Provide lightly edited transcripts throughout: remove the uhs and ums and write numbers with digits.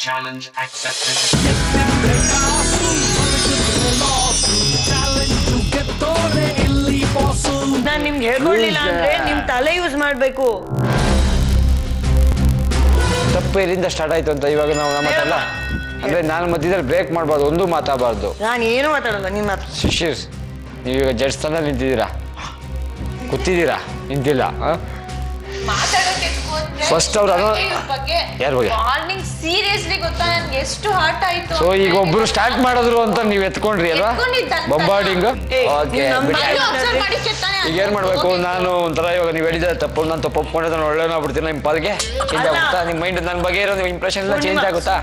Challenge accepted. ನಾನ್ ನಿಮ್ಗೆ ಹೇಳ್ಕೊಡ್ಲಿಲ್ಲ ಅಂದ್ರೆ ನಿಮ್ ತಲೆ ಯೂಸ್ ಮಾಡ್ಬೇಕು. ತಪ್ಪು ಎಲ್ಲಿಂದ ಸ್ಟಾರ್ಟ್ ಆಯ್ತು ಅಂತ ಇವಾಗ ನಾವು ಮಾತಲ್ಲ ಅಂದ್ರೆ ನಾನು ಮಧ್ಯದಲ್ಲಿ ಬ್ರೇಕ್ ಮಾಡಬಾರ್ದು, ಒಂದು ಮಾತಾಡಬಾರ್ದು. ನಾನು ಏನು ಮಾತಾಡಲ್ಲ, ನೀನ್ ಶಿಶಿರ್, ನೀವೀಗ ಜಡ್ಜ್ ಸ್ಥಾನದಲ್ಲಿ ನಿಂತಿದ್ದೀರಾ, ಕೂತಿದ್ದೀರಾ, ನಿಂತಿಲ್ಲ. ಫಸ್ಟ್ ಅವ್ರು ಯಾರ ಬಗ್ಗೆ ಮಾರ್ನಿಂಗ್ ಸೀರಿಯಸ್ಲಿ ಗೊತ್ತಾ ನನ್ಗೆ ಎಷ್ಟು ಹರ್ಟ್ ಆಯ್ತು. ಸೊ ಈಗ ಒಬ್ರು ಸ್ಟಾರ್ಟ್ ಮಾಡಿದ್ರು ಅಂತ ನೀವ್ ಎತ್ಕೊಂಡ್ರಿ ಅಲ್ವಾ ಬೊಂಬಾರ್ಡಿಂಗ್. ಓಕೆ, ಈಗ ಏನ್ ಮಾಡ್ಬೇಕು? ನಾನು ಒಂಥರ ಇವಾಗ ನೀವು ಹೇಳಿದ್ರೆ ತಪ್ಪು, ನಾನು ತಪ್ಪು ಒಪ್ಕೊಂಡ್ರೆ ನಾನು ಒಳ್ಳೆ ಆಗ್ಬಿಡ್ತೀನಿ, ನಿಮ್ಮ ಪಾಲ್ಗೆ ಚೇಂಜ್ ಆಗುತ್ತಾ? ನಿಮ್ಮ ಮೈಂಡ್ ನನ್ನ ಬಗ್ಗೆ ಇರೋ ಇಂಪ್ರೆಷನ್ ಎಲ್ಲ ಚೇಂಜ್ ಆಗುತ್ತಾ?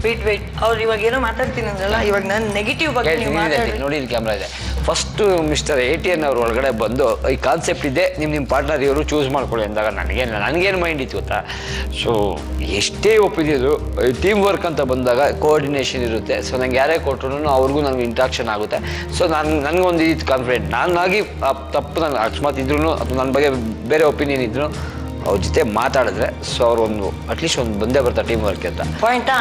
ವೇಟ್ ಅವ್ರು ಇವಾಗ ಏನೋ ಮಾತಾಡ್ತೀನಿ ಅಂದ್ರಲ್ಲ, ಇವಾಗ ನಾನು ನೆಗೆಟಿವ್ ಬಗ್ಗೆ ನೋಡಿ, ಇಲ್ಲಿ ಕ್ಯಾಮ್ರಾ ಇದೆ. ಫಸ್ಟ್ ಮಿಸ್ಟರ್ ATN ಅವ್ರ ಒಳಗಡೆ ಬಂದು ಈ ಕಾನ್ಸೆಪ್ಟ್ ಇದೆ, ನಿಮ್ಮ ಪಾರ್ಟ್ನರ್ ಇವರು ಚೂಸ್ ಮಾಡ್ಕೊಳ್ಳಿ ಅಂದಾಗ ನನಗೇನು ಮೈಂಡ್ ಇತ್ತು ಗೊತ್ತಾ? ಸೊ ಎಷ್ಟೇ ಒಪ್ಪಿದ್ದು ಟೀಮ್ ವರ್ಕ್ ಅಂತ ಬಂದಾಗ ಕೋಆರ್ಡಿನೇಷನ್ ಇರುತ್ತೆ. ಸೊ ನಂಗೆ ಯಾರೇ ಕೊಟ್ಟರು ಅವ್ರಿಗೂ ನನಗೆ ಇಂಟ್ರಾಕ್ಷನ್ ಆಗುತ್ತೆ. ಸೊ ನನಗೊಂದು ಇತ್ತು ಕಾನ್ಫಿಡೆಂಟ್, ನಾನಾಗಿ ತಪ್ಪು ನಾನು ಅಕಸ್ಮಾತ್ ಇದ್ರೂ ಅಥವಾ ನನ್ನ ಬಗ್ಗೆ ಬೇರೆ ಒಪಿನಿಯನ್ ಇದ್ರು ಅವ್ರ ಜೊತೆ ಮಾತಾಡಿದ್ರೆ ಸೊ ಅವ್ರು ಅಟ್ಲೀಸ್ಟ್ ಒಂದು ಬಂದೇ ಬರ್ತಾರೆ ಟೀಮ್ ವರ್ಕ್ ಅಂತ. ಪಾಯಿಂಟಾ?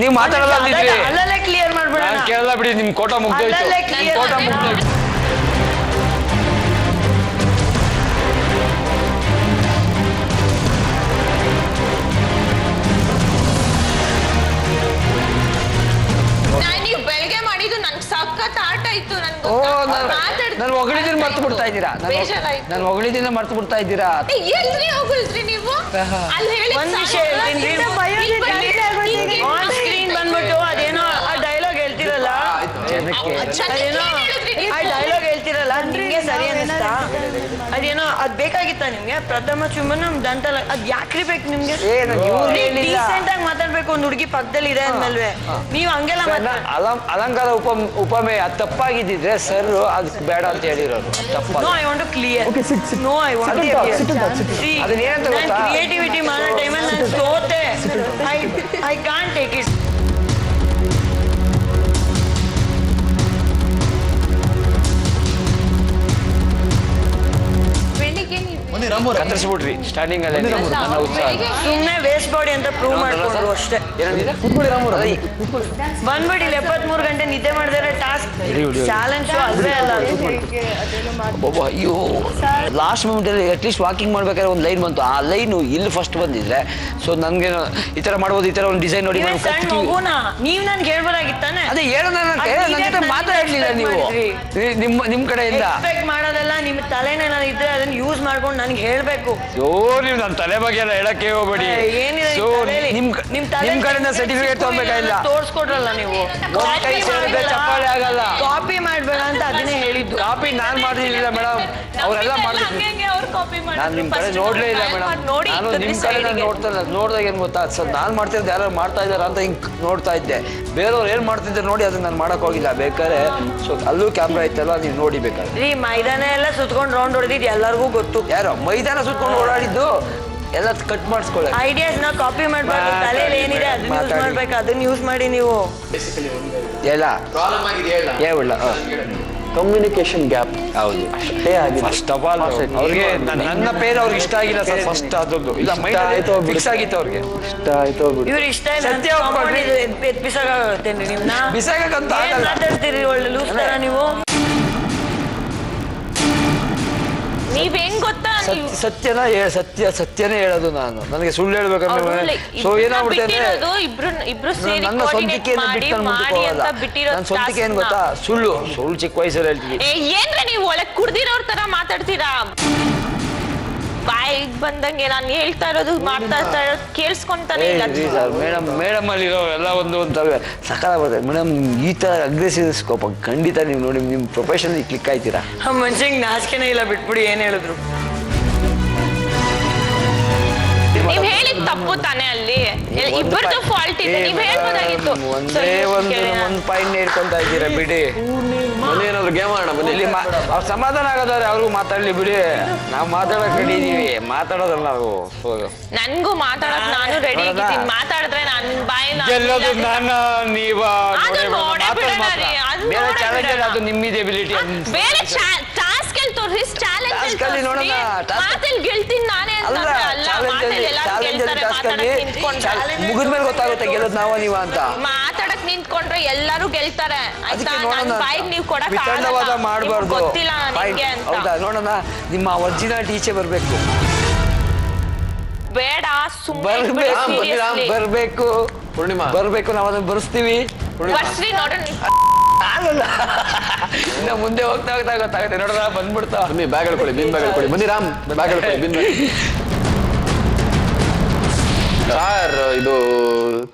ನೀವು ಮಾತಾಡಲ್ಲ ಅಂದಿದ್ರಿ, ಅಲ್ಲಲ್ಲೇ ಕ್ಲಿಯರ್ ಮಾಡ್ಬೇಡ. ನಾನು ಕೇಳಲ್ಲ ಬಿಡಿ, ನಿಮ್ ಕೋಟ ಮುಗ್ದೋಯ್ತು, ಕೋಟ ಮುಗ್ದೋಯ್ತು. ನೀವು ಬೆಳಗ್ಗೆ ಮಾಡಿದ್ದು ನನ್ಗೆ ಸಖತ್ ಆಟ ಆಯ್ತು. ನಾನು ಹೊಗಳಿದ್ರೆ ಮರ್ತು ಬಿಡ್ತಾ ಇದ್ದೀರಾ, ನಾನು ಹೊಗಳಿದ್ರೆ ಮರ್ತು ಬಿಡ್ತಾ ಇದ್ದೀರಾ. ಎಲ್ರಿ ಹೋಗಲ್ರಿ ನೀವು ಅಲ್ಲಿ ಹೇಳಿ ಒಂದ್ ವಿಷಯ ಹೇಳ್ತೀನಿ, ಆನ್ ಸ್ಕ್ರೀನ್ ಬಂದ್ಬಿಟ್ಟು ಅದೇನೋ ಆ ಡೈಲಾಗ್ ಹೇಳ್ತಿರಲ್ಲ, ಅದೇನೋ ಆ ಡೈಲಾಗ್ ಹೇಳ್ತಿರಲ್ಲ, ನಿಮ್ಗೆ ಸರಿ ಅನಿಸ್ತಾ? ಅದೇನೋ ಅದ್ ಬೇಕಾಗಿತ್ತ ನಿಮ್ಗೆ? ಪ್ರಥಮ ಚುಂಬನ ದಂತಲ ಅದ್ ಯಾಕ್ರಿ ಬೇಕು ನಿಮ್ಗೆ? ಡೀಸೆಂಟ್ ಆಗಿ ಮಾತಾಡ್ಬೇಕು, ಒಂದ್ ಹುಡುಗಿ ಪಕ್ಕದಲ್ಲಿ ಇದೆ ಅಂದ್ಮೇಲೆ ನೀವು ಹಂಗೆಲ್ಲ ಅಲಂಕಾರ ಉಪಮೆ ಅದು ತಪ್ಪಾಗಿದ್ದಿದ್ರೆ ಸರ್ ಅದಕ್ಕೆ ಬೇಡ ಅಂತ ಹೇಳಿರೋರು. No I want to clear, no I want to creativity ಮಾಡೋ ಟೈಮಲ್ಲಿ ನಾನು ಸೋತೆ. I can't take it. ಕತ್ತರಿಸ್ಬಿಟ್ರಿ ಸ್ಟಾರ್ಟಿಂಗ್ ಅಲ್ಲಿ ನನ್ನ ಉತ್ಸಾಹ. ಸುಮ್ಮನೆ ವೇಸ್ಟ್ ಬಾಡಿ ಅಂತ ಪ್ರೂವ್ ಮಾಡ್ಕೊಂಡ್ರು ಅಷ್ಟೇ. ಬಂದ್ಬಿಡಿ 73 ಗಂಟೆ ನಿದ್ದೆ ಮಾಡಿದ್ರೆ ಟಾಸ್ಕ್ ಚಾಲೆಂಜ್ ಅಲ್ವೇ ಅಲ್ಲ. ಅಯ್ಯೋ, ಲಾಸ್ಟ್ ಮೂಮೆಂಟ್ ಅಲ್ಲಿ ಅಟ್ಲೀಸ್ಟ್ ವಾಕಿಂಗ್ ಮಾಡ್ಬೇಕಾದ್ರೆ ಒಂದು ಲೈನ್ ಬಂತು, ಆ ಲೈನು ಇಲ್ಲಿ ಫಸ್ಟ್ ಬಂದಿದ್ರೆ ಸೊ ನನ್ಗೆ ಈ ತರ ಮಾಡ್ಬೋದು, ಈ ತರ ಒಂದು ಡಿಸೈನ್ ನೋಡಿ. ನೀವ್ ನನ್ಗೆ ಹೇಳ್ಬೋದಾಗಿತ್ತಾನೆ? ಅದೇ ಹೇಳೋ ನನ್ನ ಜೊತೆ ಮಾತಾಡ್ಲಿಲ್ಲ ನೀವು ನಿಮ್ ಕಡೆಯಿಂದ. ಎಕ್ಸ್ಪೆಕ್ಟ್ ಮಾಡೋದೆಲ್ಲ ನಿಮ್ ತಲೆನ ಇದ್ರೆ ಅದನ್ನ ಯೂಸ್ ಮಾಡ್ಕೊಂಡು ನನ್ಗೆ ಹೇಳ್ಬೇಕು. ಸೊ ನೀವು ನನ್ನ ತಲೆ ಬಗ್ಗೆ ಎಲ್ಲ ಹೇಳಕ್ಕೆ ಹೋಗ್ಬೇಡಿ. ಸೊ ನಿಮ್ ಕಡೆಯಿಂದ ಸರ್ಟಿಫಿಕೇಟ್ ತಗೋಬೇಕಾಗಿಲ್ಲ, ತೋರ್ಸ್ಕೊಡ್ರಲ್ಲ ನೀವು. ಚಪ್ಪಾಳೆ ಆಗಲ್ಲ. ಕಾಪಿ ಮಾಡ್ಬೇಡ ಅಂತ ಅದನ್ನೇ ಹೇಳಿದ್ದು. ಕಾಪಿ ನಾನ್ ಮಾಡಿರ್ಲಿಲ್ಲ ಮೇಡಮ್, ಅವರೆಲ್ಲ ಮಾಡಿದ್ರು. ನಾನು ನಿಮ್ ಕಡೆ ನೋಡ್ಲೇ ಇಲ್ಲ ಮೇಡಮ್, ನಾನು ನಿಮ್ ಕಡೆ ನೋಡ್ತಾ ಇಲ್ಲ. ನೋಡ್ದಾಗ ಏನ್ ಗೊತ್ತಾ, ಸರ್ ನಾನ್ ಮಾಡ್ತಿದ್ದೆ ಯಾರು ಮಾಡ್ತಾ ಇದಾರ ಅಂತ ಹಿಂಗ್ ನೋಡ್ತಾ ಇದ್ದೆ. ಬೇರೆಯವ್ರು ಏನ್ ಮಾಡ್ತಿದ್ದಾರೆ ನೋಡಿ ಅದನ್ನ ನಾನು ಮಾಡಕ್ ಹೋಗಿಲ್ಲ. ಬೇಕಾದ್ರೆ ಸೊ ಅಲ್ಲೂ ಕ್ಯಾಮ್ರಾ ಐತಲ್ಲ, ನೀವು ನೋಡಿ ಬೇಕಾದ್ರೆ. ಈ ಮೈದಾನ ಎಲ್ಲ ಸುತ್ಕೊಂಡು ರೌಂಡ್ ಹೊಡೆದಿದ್ದು ಎಲ್ಲರಿಗೂ ಗೊತ್ತು. ಯಾರೋ ಮೈದಾನ ಸುತ್ಕೊಂಡು ಓಡಾಡಿದ್ದು ಎಲ್ಲ ಕಟ್ ಮಾಡಿಸ್ಕೊಳ್ಳಿ. ಐಡಿಯಾಸ್ ನ ಕಾಪಿ ಮಾಡ್ಬಾರ್ದು, ತಲೆಯಲ್ಲಿ ಏನಿದೆ ಅದನ್ನ ಯೂಸ್ ಮಾಡ್ಬೇಕು, ಅದನ್ನ ಯೂಸ್ ಮಾಡಿ ನೀವು. ಎಲ್ಲ ಹೇಳ ಕಮ್ಯುನಿಕೇಶನ್ ಗ್ಯಾಪ್. ಹೌದು, ಫಸ್ಟ್ ಆಫ್ ಆಲ್ ಅವ್ರಿಗೆ ನನ್ನ ಪೇರ್ ಅವ್ರಿಗೆ ಇಷ್ಟ ಆಗಿಲ್ಲ ಸರ್. ಫಸ್ಟ್ ಅದೊಂದು ಇಲ್ಲ, ಫಿಕ್ಸ್ ಆಗಿತ್ತು ಅವ್ರಿಗೆ. ಇಷ್ಟ ಆಯ್ತು ಬಿಡಿ. ಇವ್ರು ಇಷ್ಟ ಬಿಸಾಗತ್ತೇನ್ರಿ ನಿಮ್ನ? ಬಿಸಾಗಂತ ಮಾತಾಡ್ತೀರಿ ಒಳ್ಳೆ ಲೂಸ್ ತರ ನೀವು. ನೀವ್ ಹೆಂಗ್ ಗೊತ್ತಾ, ಸತ್ಯನೇ ಹೇಳೋದು ನಾನು. ನನಗೆ ಸುಳ್ಳು ಹೇಳ್ಬೇಕಂದ್ರೆ ಸೊ ಏನಾಗ್ಬಿಡ್ತೇನೆ, ನನ್ನ ಸ್ವಂತಿಕೆ ನನ್ನ ಸ್ವಂತಿಕೆ ಏನ್ ಗೊತ್ತಾ, ಸುಳ್ಳು ಚಿಕ್ಕ ವಯಸ್ಸಲ್ಲಿ ಹೇಳ್ತೀವಿ. ಏನ್ರೆ ನೀವು ಒಳಗ್ ಕುಡ್ದಿರೋರ್ ತರ ಮಾತಾಡ್ತೀರಾ? ಬಾಯಿಗೆ ಬಂದಂಗೆ ನಾನು ಹೇಳ್ತಾ ಇರೋದು ಮಾಡ್ತಾ ಇರೋದು ಕೇಳಿಸ್ಕೊಂತಾನೆ ಇಲ್ಲ. ಮೇಡಮ್ ಅಲ್ಲಿರೋ ಎಲ್ಲ ಒಂಥರ ಸಕಾಲ ಬರ್ತದೆ ಮೇಡಮ್. ಈ ತರ ಅಗ್ರೆಸಿವ್ ಸ್ಕೋಪ್ ಖಂಡಿತ ನೀವು ನೋಡಿ ನಿಮ್ ಪ್ರೊಫೆಷನ್ ಕ್ಲಿಕ್ ಆಯ್ತೀರಾ. ಮನುಷ್ಯಂಗೆ ನಾಚಿಕೆನೇ ಇಲ್ಲ, ಬಿಟ್ಬಿಡಿ ಏನ್ ಹೇಳಿದ್ರು. ನೀವ್ ಹೇಳಿದ್ ತಪ್ಪು ತಾನೆ, ಅಲ್ಲಿ ಇಬ್ಬರದು ಫಾಲ್ಟ್ ಇದೆ. ನೀವ್ ಹೇಳ್ಬೋದಾಗಿತ್ತು. ಒಂದ್ ಪಾಯಿಂಟ್ ಹೇಳ್ಕೊಂತ ಇದ್ದೀರಾ ಬಿಡಿ. ಏನಾದ್ರು ಗೇಮ್ ಆಡೋಣ ಬನ್ನಿ. ಇಲ್ಲಿ ಅವ್ರು ಸಮಾಧಾನ ಆಗೋದವ್ರೆ, ಅವ್ರಿಗೂ ಮಾತಾಡ್ಲಿ ಬಿಡಿ. ನಾವು ಮಾತಾಡಕ್ ರೆಡಿ ಇದೀವಿ, ಮಾತಾಡೋದಲ್ಲ ನಾವು. ನನ್ಗೂ ಮಾತಾಡಕ್ ನಾನು ರೆಡಿ ಆಗಿದ್ದೀನಿ. ಮಾತಾಡಿದ್ರೆ ನನ್ ಬಾಯಿ ಗೆಲ್ಲೋದು ನಾನು, ನೀವ ನೋಡೇ ಬಿಡೋಣ ರೀ. ಬೇರೆ ಚಾಲೆಂಜ್ ಅದು ನಿಮ್ಮಿದೆ ಎಬಿಲಿಟಿ. ಬೇರೆ ಟಾಸ್ಕ್ ಅಲ್ಲಿ ತೋರಿಸಿ ಚಾಲೆಂಜ್ Task ಅಲ್ಲಿ ನೋಡೋಣ, task- ಮಾತಲ್ಲಿ ಗೆಲ್ತೀನಿ ನಾನೇ ಅಲ್ಲ ಅಂತಂದ್ರೆ ಅಲ್ಲ ಮಾತಲ್ಲಿ ಎಲ್ಲರೂ ಗೆಲ್ತಾರೆ ಮಾತಾಡಕ್ ನಿಂತ್ಕೊಂಡ್ರೆ ಮುಗಿದ್ಮೇಲೆ ಗೊತ್ತಾಗುತ್ತೆ ಗೆಲ್ಲೋದು ನಾವ ನೀವ ಅಂತ. ಮಾತಾಡಕ್ ನಿಂತ್ಕೊಂಡ್ರೆ ಎಲ್ಲರೂ ಗೆಲ್ತಾರೆ ಆಯ್ತಾ. ಅದಕ್ಕೆ ನನ್ ನೋಡೋಣ ಬಾಯಿಗೆ ನೀವು ಕೊಡಕ್ ವಿತಂಡವಾದ ಮಾಡಬಾರ್ದು. ಗೊತ್ತಿಲ್ಲ ನನಗೆ ಅಂತ. ಹೌದಾ, ನೋಡೋಣ ನಿಮ್ಮ ಒರಿಜಿನಾಲಿಟಿ ಈಚೆ ಬರ್ಬೇಕು. ಬೇಡ ಬರ್ಬೇಕು ಪೂರ್ಣಿಮಾ ಬರ್ಬೇಕು, ನಾವ್ ಅದನ್ನ ಬರ್ಸ್ತೀವಿ. ಬರ್ಸ್ರಿ ನೋಡೋಣ. ಆಗಲ್ಲ. ಇನ್ನ ಮುಂದೆ ಹೋಗ್ತಾ ಹೋಗ್ತಾ ಗೊತ್ತಾಗುತ್ತೆ ನೋಡ್ರ, ಬಂದ್ಬಿಡ್ತಾ. ಬನ್ನಿ ಬ್ಯಾಗ್ ಹೇಳ್ಕೊಳ್ಳಿ, ಬಿನ್ ಬ್ಯಾಗ್ ಹೇಳ್ಕೊಳ್ಳಿ. ಬನ್ನಿ ರಾಮ್, ಬ್ಯಾಗ್ ಹೇಳ್ಕೊಳ್ಳಿ, ಬಿನ್ ಬ್ಯಾಗ್. ಸರ್, ಇದು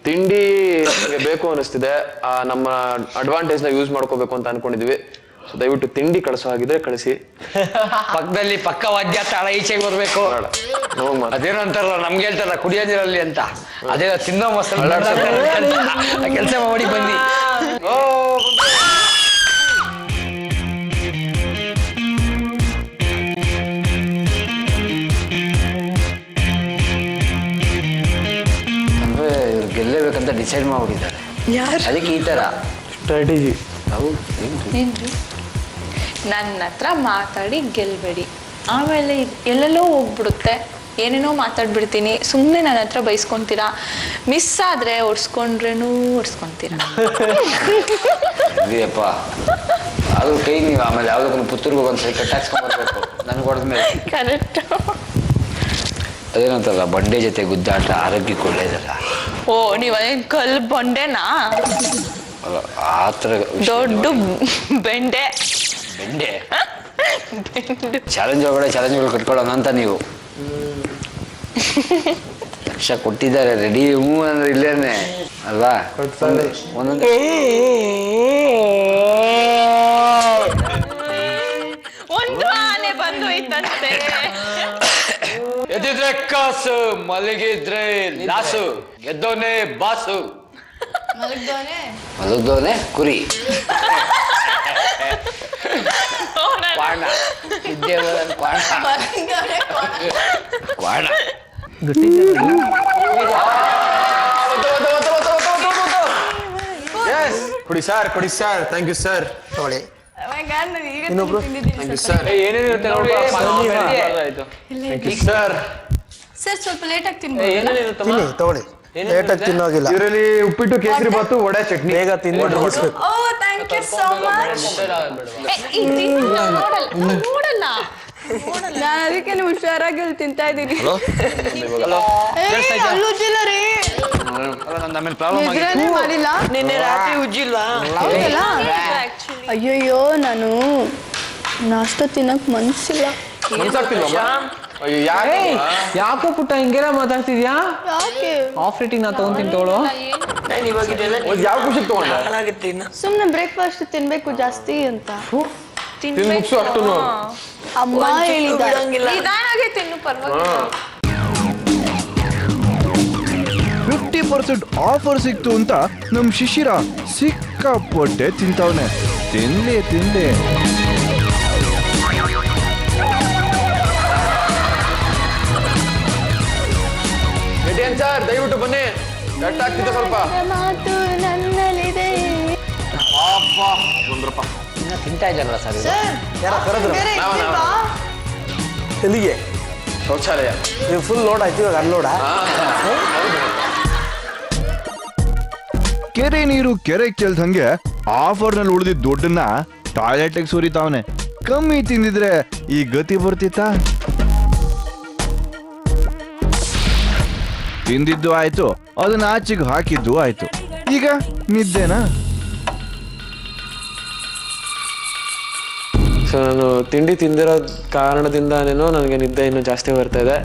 ತಿಂಡಿ ನಮ್ಗೆ ಬೇಕು ಅನಿಸ್ತಿದೆ. ನಮ್ಮ ಅಡ್ವಾಂಟೇಜ್ ನ ಯೂಸ್ ಮಾಡ್ಕೋಬೇಕು ಅಂತ ಅನ್ಕೊಂಡಿದ್ವಿ. ಸೊ ದಯವಿಟ್ಟು ತಿಂಡಿ ಕಳಿಸೋ ಹಾಗಿದ್ರೆ ಕಳಿಸಿ. ಪಕ್ಕದಲ್ಲಿ ಪಕ್ಕ ವಾದ್ಯ ತಾಳ ಈಚೆಗೆ ಬರ್ಬೇಕು. ಅದೇನೋ ಅಂತಾರಲ್ಲ, ನಮ್ಗೆ ಹೇಳ್ತಾರಲ್ಲ ಕುಡಿಯೋ ನೀರಲ್ಲಿ ಅಂತ, ಅದೇ ತಿನ್ನೋ ಮಸಾಲ ಕೆಲಸ ಮಾಡಿ ಬನ್ನಿ. ಅಂದ್ರೆ ಇವ್ರು ಗೆಲ್ಲೇಬೇಕಂತ ಡಿಸೈಡ್ ಮಾಡ್ಬಿಟ್ಟಿದ್ದಾರೆ. ಅದಕ್ಕೆ ಈ ತರ ಸ್ಟ್ರಾಟಜಿ. ಏನ್ರಿ ನನ್ನ ಹತ್ರ ಮಾತಾಡಿ ಗೆಲ್ಬೇಡಿ, ಆಮೇಲೆ ಎಲ್ಲೆಲ್ಲೋ ಹೋಗ್ಬಿಡುತ್ತೆ, ಏನೇನೋ ಮಾತಾಡ್ಬಿಡ್ತೀನಿ. ಸುಮ್ಮನೆ ನನ್ನ ಹತ್ರ ಬೈಸ್ಕೊತೀರಾ, ಮಿಸ್ ಆದರೆ ಒಡ್ಸ್ಕೊಂಡ್ರೇನೂ ಒಡ್ಸ್ಕೊತೀರಾ. ಇದೆಯಪ್ಪ ಅದು ಕೈ ನೀವು ಆಮೇಲೆ ಯಾವ್ದಕ್ಕೂ ಪುತ್ತೂರ್ಗೆ ಒಂದ್ಸರಿ ಕಟ್ಟಾಕ್ಸ್ಕೊಂಡ್ಬರ್ಬೇಕು ನನ್ಗೆ ಹೊಡೆದ್ಮೇಲೆ. ಕರೆಕ್ಟ್. ಅದೇನಂತಲ್ಲ, ಬಂಡೆ ಜೊತೆ ಗುದ್ದಾಟ ಆರೋಗ್ಯಕ್ಕೆ ಒಳ್ಳೇದಲ್ಲ. ಓ ನೀವೇನು ಕಲ್ ಬಂಡೆನಾ? ಆ ಥರ ದೊಡ್ಡ ಬೆಂಡೆ. ಬೆಂಡೆ ಚಾಲೆಂಜ್ ಒಳಗಡೆ ಚಾಲೆಂಜ್ಗಳು ಕಟ್ಕೊಳ್ಳೋಣ ಅಂತ ನೀವು. ಲಕ್ಷ ಕೊಟ್ಟಿದ್ದಾರೆ, ರೆಡಿ ಹ್ಞೂ ಅಂದ್ರೆ ಇಲ್ಲೇನೆ ಅಲ್ವಾ? ಒಂದೊಂದು ಒಂದು ಆನೆ ಬಂದು ಇತ್ತಂತೆ. ಎದ್ದಿದ್ರೆ ಕಾಸು, ಮಲಗಿದ್ರೆ ಲಾಸು, ಗೆದ್ದೋನೆ ಬಾಸು, ಮಲಗ್ದೋನೆ ಕುರಿ. ಕ್ವಾಣ ಇದ್ದೇ ಕ್ವಾಣ ಕ್ವಾಣ. ಕೊಡಿ ಸರ್, ಕೊಡಿ ಸರ್. Thank you sir. ತಗೊಳ್ಳಿ. ಇನ್ನೊಬ್ರು ಥ್ಯಾಂಕ್ ಯು ಸರ್. ಏನೇನಿರುತ್ತೆ ನೋಡಿ, ಥ್ಯಾಂಕ್ ಯು ಸರ್. ಸರ್ ಸ್ವಲ್ಪ ಲೇಟಾಗಿ ತಿನ್ನಿ, ತಗೊಳ್ಳಿ. ಲೇಟಾಗಿ ತಿನ್ನೋಗಿಲ್ಲ. ಇದರಲ್ಲಿ ಉಪ್ಪಿಟ್ಟು, ಕೇಸರಿ ಬಾತು, ವಡೆ, ಚಟ್ನಿ. ಬೇಗ ತಿಂದು ಮುಗಿಸ್ಬೇಕು. ಓ ಥ್ಯಾಂಕ್ ಯು ಸೋ ಮಚ್. ನೋಡಲ್ಲ ನಾನು ಅದಕ್ಕೆ ಹುಷಾರಾಗಿ ಇಲ್ಲಿ ತಿಂತಾ ಇದ್ದೀನಿ. ಆಮೇಲೆ ಪ್ರಾಬ್ಲಮ್ ನಿದ್ರೆನೇ ಮಾಡಿಲ್ಲ ನಿನ್ನೆ ರಾತ್ರಿ ಉಜ್ಜಿಲ್ವಾ? ಅಯ್ಯಯ್ಯೋ, ನಾನು ನಾಷ್ಟ ತಿನ್ನಕ್ ಮನ್ಸಿಲ್ಲ. ಅಯ್ಯೋ, ಯಾಕೆ? ಯಾಕೋ ಪುಟ್ಟ ಹಿಂಗೆಲ್ಲ ಮಾತಾಡ್ತಿದ್ಯಾ? ಯಾಕೆ? ಆಫ್ ರೇಟಿಂಗ್ ನಾ ತಗೊಂತೀನಿ ತಗೊಳ್ಳೋ. ನಾನು ಇವಾಗ ಇದೆಲ್ಲ ಯಾವ ಖುಷಿಗೆ ತಗೊಂಡೆ? ಹಾಳಾಗುತ್ತೆ ಇನ್ನು. ಸುಮ್ನೆ ಬ್ರೇಕ್ಫಾಸ್ಟ್ ತಿನ್ಬೇಕು ಜಾಸ್ತಿ ಅಂತ ತಿಂದು ಮುಗಿಸು ಅಷ್ಟುನು. ಅಮ್ಮ ಹೇಳಿದ್ದಾರೆ. ಬಿಡಂಗಿಲ್ಲ. ನಿಧಾನಾಗೆ ತಿನ್ನು, ಪರವಾಗಿಲ್ಲ. 50% ಆಫರ್ ಸಿಕ್ತು ಅಂತ ನಮ್ ಶಿಶಿರ ಸಿಕ್ಕಾಪಟ್ಟೆ ತಿಂತವನೆ. ತಿನ್ಲಿ ತಿನ್ಲಿ. ಎಟಿಎನ್ ಸರ್, ದಯವಿಟ್ಟು ಬನ್ನಿ. ಗಟ್ಟ ಆಗ್ತಿದೆ ಸ್ವಲ್ಪ. ಮಾತು ನನ್ನಲ್ಲಿದೆ. ಇನ್ನ ತಿಂತಾ ಇದ್ದಾರಲ್ಲ ಸರ್ ಇದು. ಯಾರ ಕರೆದ್ರು? ಎಲ್ಲಿಗೆ? ಶೌಚಾಲಯ ನೀವು ಫುಲ್ ಲೋಡ್ ಆಯ್ತು, ಇವಾಗ ಅನ್ಲೋಡ. ಕೆರೆ ನೀರು ಕೆರೆ ಚೆಲ್ದಂಗೆ ಆಫರ್ನಲ್ಲಿ ಉಳಿದಿದ್ದ ದುಡ್ಡನ್ನ ಟಾಯ್ಲೆಟ್ಗೆ ಸುರಿತಾವನೆ. ಕಮ್ಮಿ ತಿಂದಿದ್ರೆ ಈ ಗತಿ ಬರ್ತಿತ್ತ? ತಿಂದಿದ್ದು ಆಯ್ತು, ಅದನ್ನ ಆಚೆಗೆ ಹಾಕಿದ್ದು ಆಯ್ತು. ಈಗ ನಿದ್ದೆನಾ? ಸೊ ನಾನು ತಿಂಡಿ ತಿಂದಿರೋ ಕಾರಣದಿಂದಾನೇನೋ ನನಗೆ ನಿದ್ದೆ ಇನ್ನೂ ಜಾಸ್ತಿ ಬರ್ತಾ ಇದೆ.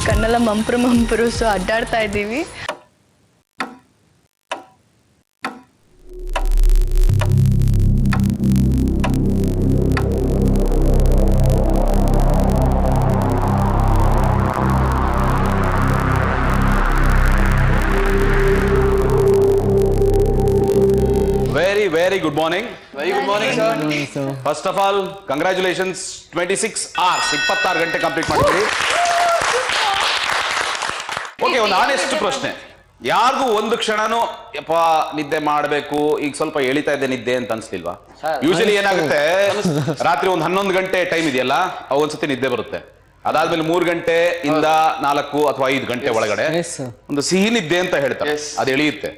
ಕಣ್ಣೆಲ್ಲ ಮಂಪ್ರು ಸೊ ಅಡ್ಡಾಡ್ತಾ ಇದ್ದೀವಿ. Very good morning. Very good morning sir. First of all congratulations, 26 hours 26 ಗಂಟೆ ಕಂಪ್ಲೀಟ್ ಮಾಡಿದ್ರಿ. ಓಕೆ, ಒಂದು ಆನೆಸ್ಟ್ ಪ್ರಶ್ನೆ. ಯಾರಿಗೂ ಒಂದು ಕ್ಷಣನೂ ಯಪ್ಪ ನಿದ್ದೆ ಮಾಡಬೇಕು, ಈಗ ಸ್ವಲ್ಪ ಎಳಿತಾ ಇದೆ ನಿದ್ದೆ ಅಂತ ಅನ್ಸ್ಲಿಲ್ವಾ? ಯೂಶಲಿ ಏನಾಗುತ್ತೆ, ರಾತ್ರಿ ಒಂದು 11 ಗಂಟೆ ಟೈಮ್ ಇದೆಯಲ್ಲ, ಒಂದ್ಸತಿ ನಿದ್ದೆ ಬರುತ್ತೆ. ಅದಾದ್ಮೇಲೆ 3 ಗಂಟೆ ಇಂದ 4 ಅಥವಾ 5 ಗಂಟೆ ಒಳಗಡೆ ಒಂದು ಸಿಹಿ ನಿದ್ದೆ ಅಂತ ಹೇಳ್ತಾರೆ, ಅದು ಎಳೆಯುತ್ತೆ.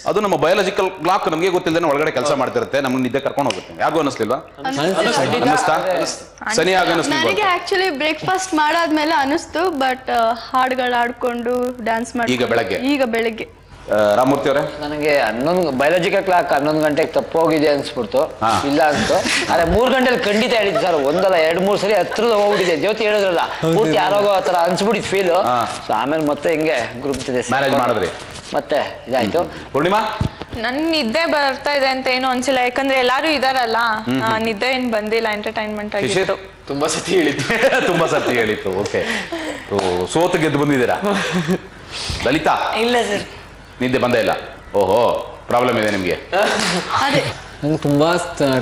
ಅದು ನಮ್ಮ ಬಯೋಲಾಜಿಕಲ್ ಕ್ಲಾಕ್ ನಮಗೆ ಗೊತ್ತಿಲ್ಲದೆ ಒಳಗಡೆ ಕೆಲಸ ಮಾಡ್ತಿರುತ್ತೆ, ನಮ್ಗೆ ನಿದ್ದೆ ಕರ್ಕೊಂಡು ಹೋಗುತ್ತೆ. ಯಾರಿಗೂ ಅನಿಸ್ಲಿಲ್ವಾ? ಅನ್ನಿಸ್ತಾ? ಸನಿ ಆಗ ನನಗೆ ಆಕ್ಚುಲಿ ಬ್ರೇಕ್ಫಾಸ್ಟ್ ಮಾಡಾದ್ಮೇಲೆ ಅನಿಸ್ತು, ಬಟ್ ಹಾಡುಗಳು ಆಡ್ಕೊಂಡು ಡ್ಯಾನ್ಸ್ ಮಾಡಿ ಈಗ ಬೆಳಗ್ಗೆ ರಾಮಮೂರ್ತಿ ಅವರೇ, ನನಗೆ 11 ಬಯೋಲಾಜಿಕಲ್ ಕ್ಲಾಕ್ 11 ಗಂಟೆಗೆ ತಪ್ಪೋಗಿದೆ ಅನ್ಸ್ಬಿಡ್ತು. ಇಲ್ಲ ಅನ್ಸ್ತು. ಆದ್ರೆ 3 ಗಂಟೆಲಿ ಖಂಡಿತ ಹೇಳಿದ್ದು ಸರ್, ಒಂದಲ್ಲ 2-3 ಸರಿ ಹತ್ರದ ಹೋಗ್ಬಿಟ್ಟಿದೆ. ಜ್ಯೋತಿ ಹೇಳಿದ್ರಲ್ಲ, ಪೂರ್ತಿ ಯಾರೋಗೋ ಆ ಥರ ಅನ್ಸ್ಬಿಟ್ಟಿದ್ ಫೀಲು. ಆಮೇಲೆ ಮತ್ತೆ ಹಿಂಗೆ ಗ್ರೂಪ್ ಮ್ಯಾನೇಜ್ ಮಾಡಿದ್ರಿ, ಮತ್ತೆ ಇದಾಯ್ತು. ಪೂರ್ಣಿಮಾ, ನನ್ ನಿದ್ದೆ ಬರ್ತಾ ಇದೆ ಅಂತ ಏನು ಅನ್ಸಿಲ್ಲ, ಯಾಕಂದ್ರೆ ಎಲ್ಲಾರು ಇದಾರಲ್ಲ, ನಿದ್ದೆ ಏನ್ ಬಂದಿಲ್ಲ, ಎಂಟರ್ಟೈನ್ಮೆಂಟ್ ಆಗಿತ್ತು. ತುಂಬಾ ಸತಿ ಹೇಳಿತ್ತು. ತುಂಬಾ ಸರ್ತಿ ಹೇಳಿತ್ತು. ಓಕೆ, ಸೋತು ಗೆದ್ದು ಬಂದಿದ್ದೀರಾ. ಲಲಿತಾ, ಇಲ್ಲ ಸರ್, ನಿದ್ದೆ ಬಂದೇ ಇಲ್ಲ. ಓಹೋ, ಪ್ರಾಬ್ಲಮ್ ಇದೆ ನಿಮ್ಗೆ. ಅದೇ ನಂಗೆ ತುಂಬಾ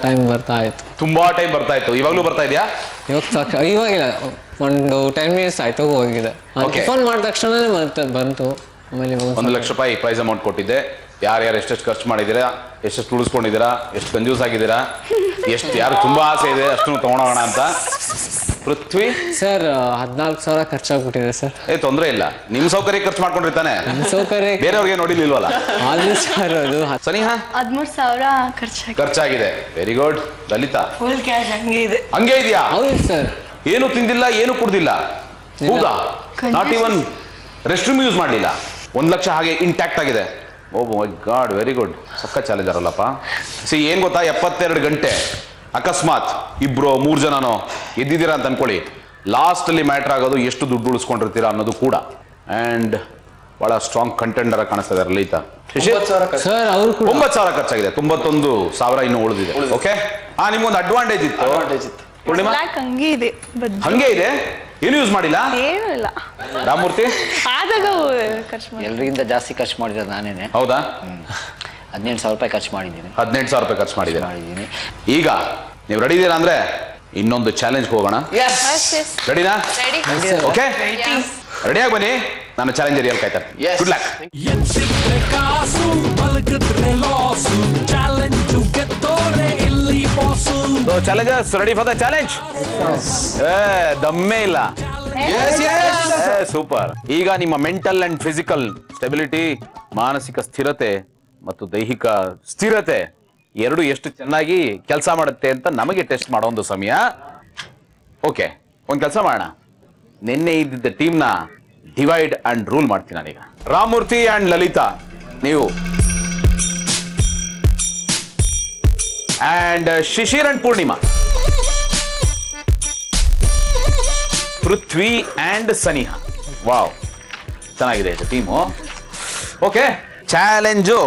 ಟೈಮ್ ಬರ್ತಾ ಇತ್ತು. ತುಂಬಾ ಟೈಮ್ ಬರ್ತಾ ಇತ್ತು. ಇವಾಗ್ಲೂ ಬರ್ತಾ ಇದೆಯಾ? ಇವಾಗಿಲ್ಲ, ಒಂದು 10 minutes ಆಯ್ತು ಹೋಗಿದೆ. Okay. ಫೋನ್ ಮಾಡಿದ ತಕ್ಷಣನೇ ಬಂತು. ಆಮೇಲೆ 1 ಲಕ್ಷ ರೂಪಾಯಿ ಪ್ರೈಸ್ ಅಮೌಂಟ್ ಕೊಟ್ಟಿದ್ದೆ. ಯಾರ್ಯಾರು ಎಷ್ಟೆಷ್ಟು ಖರ್ಚು ಮಾಡಿದ್ದೀರಾ, ಎಷ್ಟೆಷ್ಟು ಉಳಿಸ್ಕೊಂಡಿದ್ದೀರಾ, ಎಷ್ಟು ಕಂಜೂಸ್ ಆಗಿದ್ದೀರಾ, ಎಷ್ಟು ಯಾರು ತುಂಬಾ ಆಸೆ ಇದೆ ಅಷ್ಟು ತಗೊಳೋಣ ಅಂತ. ಪೃಥ್ವಿ ಸರ್ 14,000 ಖರ್ಚಾಗ್ಬಿಟ್ಟಿದೆ ಸರ್. ತೊಂದರೆ ಇಲ್ಲ, ನಿಮ್ ಸೌಕರ್ಯ ಖರ್ಚು ಮಾಡ್ಕೊಂಡಿರ್ತಾನೆ, ಸೌಕರ್ಯ ಬೇರೆಯವ್ರಿಗೆ ನೋಡಿಲ್ವಲ್ಲ. ಸರ್ ಅದು ಸನಿಹಾ 13,000 ಖರ್ಚಾಗಿದೆ. Very good. Lalitha full cash ಹಂಗೆ ಇದೆ. ಹಂಗೆ ಇದೆಯಾ? ಹೌದು ಸರ್. ಏನು ತಿಂದಿಲ್ಲ, ಏನು ಕುಡ್ದಿಲ್ಲ? ಹೌದಾ? Not even rest room use ಮಾಡಲಿಲ್ಲ. 1 ಲಕ್ಷ ಹಾಗೆ ಇಂಟ್ಯಾಕ್ಟ್ ಆಗಿದೆ. ಓ ಮೈ ಗಾಡ್, ವೆರಿ ಗುಡ್. ಸಕ್ಕ ಚಾಲೆಂಜರ್ ಅಲ್ಲಪ್ಪ. ಏನ್ ಗೊತ್ತಾ, 72 ಗಂಟೆ ಅಕಸ್ಮಾತ್ 2-3 ಜನನೋ ಎದ್ದಿದ್ದೀರಾ ಅಂತ ಅನ್ಕೊಳ್ಳಿ, ಲಾಸ್ಟ್ ಅಲ್ಲಿ ಮ್ಯಾಟರ್ ಆಗೋದು ಎಷ್ಟು ದುಡ್ಡು ಉಳಿಸ್ಕೊಂಡಿರ್ತೀರಾ ಅನ್ನೋದು ಕೂಡ. ಅಂಡ್ ಬಹಳ ಸ್ಟ್ರಾಂಗ್ ಕಂಟೆಂಡರ್ ಕಾಣಿಸ್ತಾ ಇದಾರೆ ಲಲಿತಾ. ಸರ್ ಅವರು 9,000 ಖರ್ಚಾಗಿದೆ, 91,000 ಇನ್ನೂ ಉಳಿದಿದೆ. ಓಕೆ, ನಿಮ್ಗೊಂದು ಅಡ್ವಾಂಟೇಜ್ ಇತ್ತು. ಪೂರ್ಣಿಮಾ ಹಂಗೆ ಇದೆ, ಹಂಗೆ ಇದೆ, ಏನು ಯೂಸ್ ಮಾಡಿಲ್ಲ? ಏನೂ ಇಲ್ಲ. ರಾಮಮೂರ್ತಿ ಆದಾಗ ಖರ್ಚು ಮಾಡಿ ಎಲ್ರಿಗಿಂತ ಜಾಸ್ತಿ ಖರ್ಚು ಮಾಡಿರೋದು ನಾನೇನೆ. ಹೌದಾ? 18,000 ರೂಪಾಯಿ ಖರ್ಚು ಮಾಡಿದ್ದೀನಿ. 18,000 ರೂಪಾಯಿ ಖರ್ಚು ಮಾಡಿದ್ದೀನಿ. ಈಗ ನೀವು ರೆಡಿ ಇದೀರಾ ಅಂದ್ರೆ ಇನ್ನೊಂದು ಚಾಲೆಂಜ್ ಹೋಗೋಣ. ರೆಡಿನಾ? ಓಕೆ, ರೆಡಿಯಾಗಿ ಬನ್ನಿ. ನಾನು ಚಾಲೆಂಜ್ ರಿಯಲ್ ಕಾಯ್ತಾ ಇರ್ತೀನಿ. Good luck. Challengers ready for the challenge? ದಮ್ಮೇ ಇಲ್ಲ. ಸೂಪರ್. ಈಗ ನಿಮ್ಮ ಮೆಂಟಲ್ ಅಂಡ್ ಫಿಸಿಕಲ್ ಸ್ಟೆಬಿಲಿಟಿ, ಮಾನಸಿಕ ಸ್ಥಿರತೆ ಮತ್ತು ದೈಹಿಕ ಸ್ಥಿರತೆ ಎರಡು ಎಷ್ಟು ಚೆನ್ನಾಗಿ ಕೆಲಸ ಮಾಡುತ್ತೆ ಅಂತ ನಮಗೆ ಟೆಸ್ಟ್ ಮಾಡೋ ಒಂದು ಸಮಯ. ಓಕೆ, ಒಂದು ಕೆಲಸ ಮಾಡೋಣ. ನಿನ್ನೆ ಇದ್ದಿದ್ದ ಟೀಮ್ನ ಡಿವೈಡ್ ಅಂಡ್ ರೂಲ್ ಮಾಡ್ತೀನಿ ನಾನೀಗ. ರಾಮಮೂರ್ತಿ ಅಂಡ್ ಲಲಿತಾ ನೀವು, and Shishir and Poornima, Prithvi and Saniha. Wow, ಚೆನ್ನಾಗಿದೆ ಇದು ಟೀಮು. ಓಕೆ, ಚಾಲೆಂಜು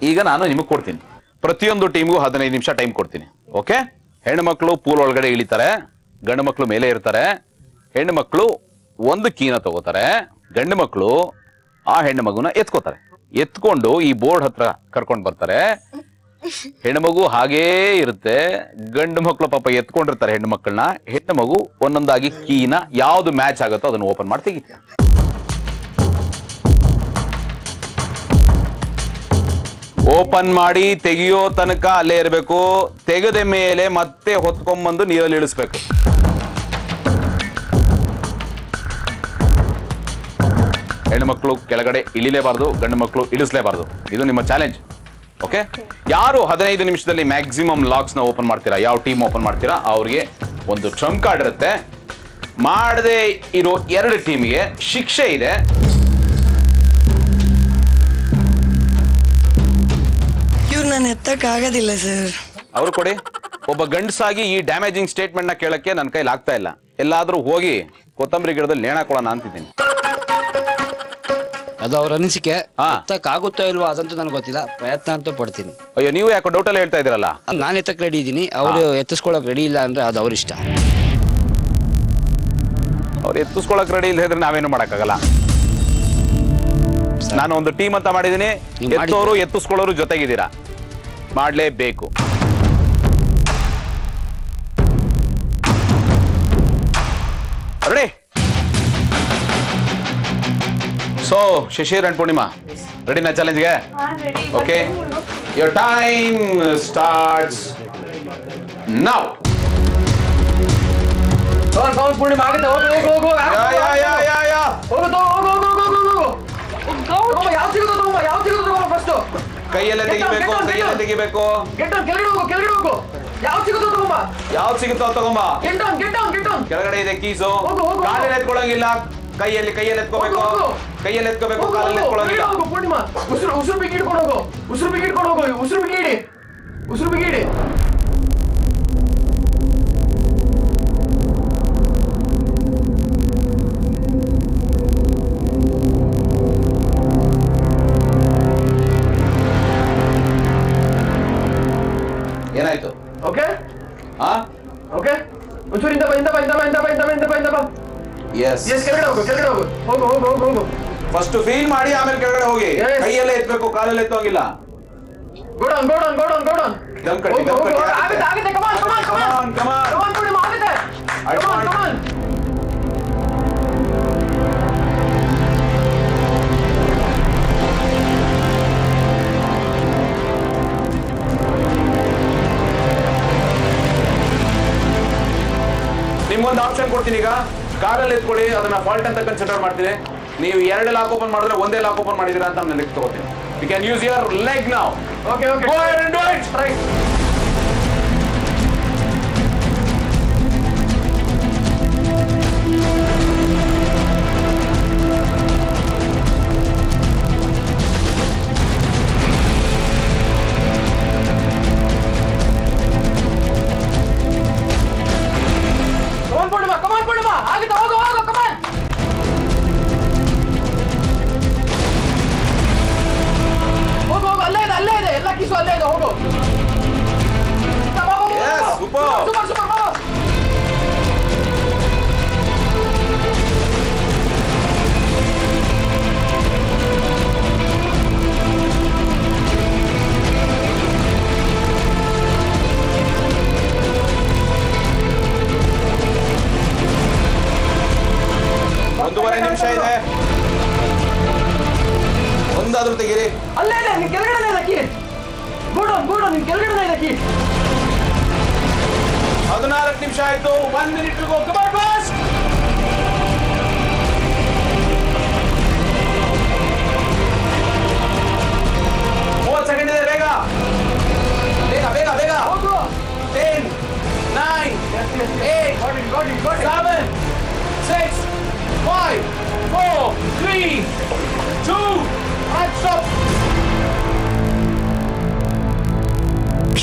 ಈಗ ನಾನು ನಿಮಗೆ ಕೊಡ್ತೀನಿ. ಪ್ರತಿಯೊಂದು ಟೀಮ್ಗೂ 15 ನಿಮಿಷ ಟೈಮ್ ಕೊಡ್ತೀನಿ. ಓಕೆ, ಹೆಣ್ಣು ಮಕ್ಕಳು ಪೂಲ್ ಒಳಗಡೆ ಇಳಿತಾರೆ, ಗಂಡು ಮಕ್ಕಳು ಮೇಲೆ ಇರ್ತಾರೆ. ಹೆಣ್ಣು ಮಕ್ಕಳು ಒಂದು ಕೀನ ತಗೋತಾರೆ, ಗಂಡು ಮಕ್ಕಳು ಆ ಹೆಣ್ಣು ಮಗುನ ಎತ್ಕೋತಾರೆ. ಎತ್ಕೊಂಡು ಈ ಬೋರ್ಡ್ ಹತ್ರ ಕರ್ಕೊಂಡು ಬರ್ತಾರೆ. ಹೆಣ್ಣು ಮಗು ಹಾಗೇ ಇರುತ್ತೆ. ಗಂಡು ಮಕ್ಕಳು ಪಾಪ ಎತ್ಕೊಂಡಿರ್ತಾರೆ ಹೆಣ್ಣು ಮಕ್ಕಳನ್ನ. ಹೆಣ್ಣು ಮಗು ಒಂದೊಂದಾಗಿ ಕೀನ ಯಾವ್ದು ಮ್ಯಾಚ್ ಆಗುತ್ತೋ ಅದನ್ನು ಓಪನ್ ಮಾಡಿ ತೆಗಿತಾರೆ. ಓಪನ್ ಮಾಡಿ ತೆಗಿಯೋ ತನಕ ಅಲ್ಲೇ ಇರಬೇಕು. ತೆಗೆದ ಮೇಲೆ ಮತ್ತೆ ಹೊತ್ಕೊಂಡ್ಬಂದು ನೀರಲ್ಲಿ ಇಳಿಸ್ಬೇಕು. ಹೆಣ್ಮಕ್ಳು ಕೆಳಗಡೆ ಇಳಿಲೇಬಾರ್ದು, ಗಂಡು ಮಕ್ಕಳು ಇಳಿಸ್ಲೇಬಾರ್ದು. ಇದು ನಿಮ್ಮ ಚಾಲೆಂಜ್. ಓಕೆ, ಯಾರು 15 ನಿಮಿಷದಲ್ಲಿ ಮ್ಯಾಕ್ಸಿಮಮ್ ಲಾಕ್ಸ್ ನ ಓಪನ್ ಮಾಡ್ತೀರಾ, ಯಾವ ಟೀಮ್ ಓಪನ್ ಮಾಡ್ತೀರಾ ಅವ್ರಿಗೆ ಒಂದು ಟ್ರಂಪ್ ಕಾರ್ಡ್ ಇರುತ್ತೆ. ಮಾಡದೆ ಇರೋ 2 ಟೀಮ್ಗೆ ಶಿಕ್ಷೆ ಇದೆ. ಇವ್ರು ನಾನು ಎತ್ತಕ್ಕಾಗೋದಿಲ್ಲ ಸರ್. ಅವ್ರು ಕೊಡಿ. ಒಬ್ಬ ಗಂಡಸಾಗಿ ಈ ಡ್ಯಾಮೇಜಿಂಗ್ ಸ್ಟೇಟ್ಮೆಂಟ್ ನ ಕೇಳಕ್ಕೆ ನನ್ನ ಕೈಲಿ ಆಗ್ತಾ ಇಲ್ಲ. ಎಲ್ಲಾದ್ರೂ ಹೋಗಿ ಕೊತ್ತಂಬರಿ ಗಿಡದಲ್ಲಿ ನೇಣ ಕೊಡೋಣ ಅಂತಿದ್ದೀನಿ. ಅದು ಅವ್ರ ಅನಿಸಿಕೆ. ಎತ್ತಕ್ಕಾಗುತ್ತೋ ಇಲ್ವೋ ಅದಂತೂ ನನಗೆ ಗೊತ್ತಿಲ್ಲ, ಪ್ರಯತ್ನ ಅಂತೂ ಪಡ್ತೀನಿ. ಅಯ್ಯೋ, ನೀವು ಯಾಕೋ ಡೌಟಲ್ಲಿ ಹೇಳ್ತಾ ಇದ್ದೀರಲ್ಲ? ನಾನು ಎತ್ತಕ್ಕೆ ರೆಡಿ ಇದ್ದೀನಿ, ಅವರು ಎತ್ತಿಸ್ಕೊಳಕ್ ರೆಡಿ ಇಲ್ಲ ಅಂದ್ರೆ ಅದು ಅವ್ರ ಇಷ್ಟ. ಅವ್ರು ಎತ್ತಿಸ್ಕೊಳಕ್ ರೆಡಿ ಇಲ್ಲ ಹೇಳಿದ್ರೆ ನಾವೇನು ಮಾಡಕ್ಕಾಗಲ್ಲ. ನಾನು ಒಂದು ಟೀಮ್ ಅಂತ ಮಾಡಿದೀನಿ, ಎತ್ತೋರು ಎತ್ತಿಸ್ಕೊಳ್ಳೋರು ಜೊತೆಗಿದ್ದೀರಾ. ಮಾಡಲೇಬೇಕು. Ready? So Shishir and Poornima ರೆಡಿನಾ ಚಾಲೆಂಜ್ಗೆ? Okay, your time starts now. Poornima ಆಗುತ್ತೆ. ಹೋಗು ಕೈಯಲ್ಲೇ ತೆಗಿಬೇಕು, ಕೆಳಗಡೆ ಹೋಗು. ಯಾವ್ದು ಸಿಗುತ್ತೋ ತಗೊಂಬ. ಕೆಳಗಡೆ ಇದೆ ಕೀಸು. ಕಾಲಲ್ಲಿ ಎತ್ಕೊಳ್ಳೋಂಗಿಲ್ಲ, ಕೈಯಲ್ಲಿ ಎತ್ಕೋಬೇಕು, ಕಾಲಲ್ಲಿ ಎತ್ಕೊಳ್ಳೋಂಗಿಲ್ಲ. ಪೂರ್ಣಿಮಾ ಉಸಿರು ಬಿಗಿ ಹಿಡ್ಕೊಂಡು ಹೋಗು. ಉಸಿರು ಬಿಗಿ ಹಿಡಿ. ಏನಾಯ್ತು? ಓಕೆ ಹಾ ಓಕೆ, ಒಂಚೂರು ಇಂದ ಬಾ. ಎಸ್, ಕೆಳಗಡೆ ಹೋಗು. ಫಸ್ಟ್ ಫೀಲ್ ಮಾಡಿ ಆಮೇಲೆ ಕೆಳಗಡೆ ಹೋಗಿ. ಕೈಯಲ್ಲೇ ಎತ್ಬೇಕು, ಕಾಲಲ್ಲಿ ಎತ್ತೋಗಿಲ್ಲ. ಗೋಡನ್ ದಮ್ ಕಟ್ಟಿ. ಆಗುತ್ತೆ. ಕಮಾನ್ ಪೂರ್ಣಿಮಾ, ಆಗುತ್ತೆ. ಕಮಾನ್. ನಿಮ್ಗೊಂದು ಆಪ್ಷನ್ ಕೊಡ್ತೀನಿ. ಈಗ ಕಾರಲ್ಲಿ ಎತ್ಕೊಳ್ಳಿ, ಅದನ್ನ ಫಾಲ್ಟ್ ಅಂತ ಕನ್ಸಿಡರ್ ಮಾಡ್ತೀನಿ. ನೀವು 2 ಲಾಕ್ ಓಪನ್ ಮಾಡಿದ್ರೆ 1 ಲಾಕ್ ಓಪನ್ ಮಾಡಿದೀರಾ ಅಂತ ನಾನು ಲೆಕ್ಕ ತಗೋತೀನಿ. You can use your leg now. Okay go ahead and do it. Right. Come on Poornima, ಆಗುತ್ತೆ. ಹೋಗು, ಕಮಾನ್. ಹೋಗು, ಅಲ್ಲೇ ಇದೆ. ಎಲ್ಲ ಕಿಸು ಅಲ್ಲೇ ಇದೆ. ಹೋಗು. ಸೂಪರ್. ಒಂದೂವರೆ ನಿಮಿಷ ಇದೆ. ಒಂದಾದ್ರೂ ತೆಗೀರಿ. ಅಲ್ಲೇ ಇದೆ, ನಿನ್ ಕೆಳಗಡೆ ಇದೆ ಕೀ. ಗೋಡನ್ ನಿನ್ ಕೆಳಗಡೆ ಇದೆ ಕೀ. 14 ನಿಮಿಷ ಆಯ್ತು. 1 minute go. Come on fast. 30 second ಇದೆ. ಬೇಗ. 10 9 8 7 6 5 4 3 2 and stop.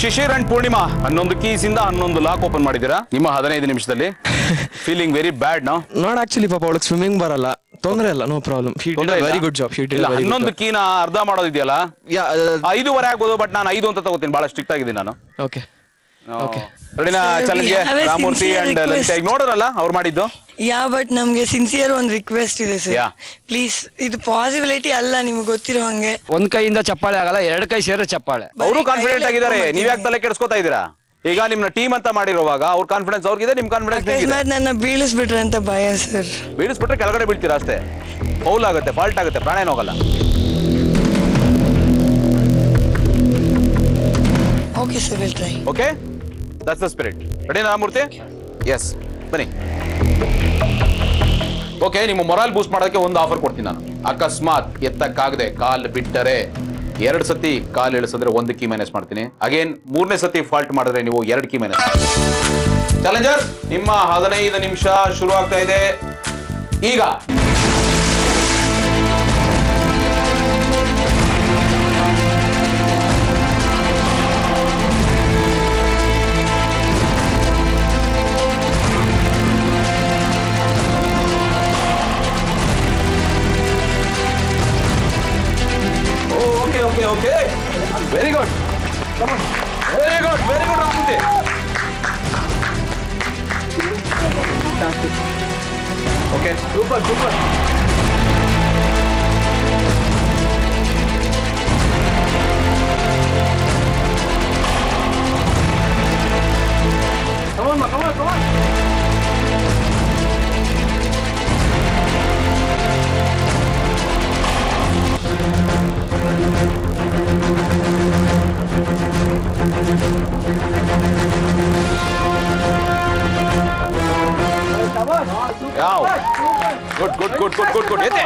Shishir and Purnima 11 ಕೀಸಿಂದ 11 ಲಾಕ್ ಓಪನ್ ಮಾಡಿದ್ದೀರಾ ನಿಮ್ಮ 15 ನಿಮಿಷದಲ್ಲಿ. Feeling very bad no. Not actually ಪಾಪ ಅವಳಿಗೆ ಸ್ವಿಮ್ಮಿಂಗ್ ಬರಲ್ಲ, ತೊಂದರೆ ಇಲ್ಲ, no problem. Very good job. 11 ಕೀನ ಅರ್ಧ ಮಾಡೋದಿದೆಯಲ್ಲ, 5.5 ಆಗ್ಬೋದು. ಬಟ್ ನಾನು 5 ಅಂತ ತಗೋತೀನಿ. ಬಹಳ ಸ್ಟ್ರಿಕ್ಟ್ ಆಗಿದ್ದೀನಿ ನಾನು. ಓಕೆ. ರೆಡಿನಾ ಚಾಲೆಂಜ್ಗೆ? ರಾಮೂರ್ತಿ ಅಂಡ್ ಲಲಿತಾ ಈಗ ನೋಡೋರಲ್ಲ ಅವ್ರು ಮಾಡಿದ್ದು. ಬಟ್ ನಮ್ಗೆ ಸಿನ್ಸಿಯರ್ ಒಂದು ರಿಕ್ವೆಸ್ಟ್ ಇದೆ ಸರ್. ಪ್ಲೀಸ್, ಇದು ಪಾಸಿಬಿಲಿಟಿ ಅಲ್ಲ, ನಿಮ್ಗೆ ಗೊತ್ತಿರೋ ಹಂಗೆ. ಒಂದ್ ಕೈಯಿಂದ ಚಪ್ಪಾಳೆ ಆಗಲ್ಲ, 2 ಕೈ ಸೇರೋ ಚಪ್ಪಾಳೆ. ಅವರು ಕಾನ್ಫಿಡೆಂಟ್ ಆಗಿದ್ದಾರೆ, ನೀವ್ಯಾಕೆ ತಲೆ ಕೆಡಿಸ್ಕೊತಾ ಇದ್ದೀರಾ? ಈಗ ನಿಮ್ನ ಟೀಮ್ ಅಂತ ಮಾಡಿರುವಾಗ ಅವ್ರ ಕಾನ್ಫಿಡೆನ್ಸ್ ಅವ್ರಿಗಿದೆ, ನಿಮ್ ಕಾನ್ಫಿಡೆನ್ಸ್ ನನ್ನ ಬೀಳಿಸ್ಬಿಟ್ರೆ ಅಂತ ಭಯ ಸರ್. ಬೀಳಿಸ್ಬಿಟ್ರೆ ಕೆಳಗಡೆ ಬೀಳ್ತೀರಾ ಅಷ್ಟೇ. ಫೌಲ್ ಆಗುತ್ತೆ, ಫಾಲ್ಟ್ ಆಗುತ್ತೆ, ಪ್ರಾಣ ಹೋಗಲ್ಲ. Okay sir, will try. Okay, that's the spirit. Ready Ramamurthy? Yes, ಬನ್ನಿ. ಓಕೆ, ನಿಮ್ಮ ಮೊರಲ್ ಬೂಸ್ಟ್ ಮಾಡೋಕೆ ಒಂದು ಆಫರ್ ಕೊಡ್ತೀನಿ ನಾನು. ಅಕಸ್ಮಾತ್ ಎತ್ತಕ್ಕಾಗದೆ ಕಾಲ್ ಬಿಟ್ಟರೆ 2 ಸತಿ ಕಾಲ್ ಇಳಿಸಿದ್ರೆ 1 ಕೀ ಮೈನಸ್ ಮಾಡ್ತೀನಿ. ಅಗೇನ್ 3ನೇ ಸತಿ ಫಾಲ್ಟ್ ಮಾಡಿದ್ರೆ ನೀವು 2 ಕೀ ಮೈನಸ್. ಚಾಲೆಂಜರ್, ನಿಮ್ಮ 15 ನಿಮಿಷ ಶುರು ಆಗ್ತಾ ಇದೆ ಈಗ. Okay. Very good. Come on. Very good, Ramute. Okay. Super. Good ಎತ್ತೆ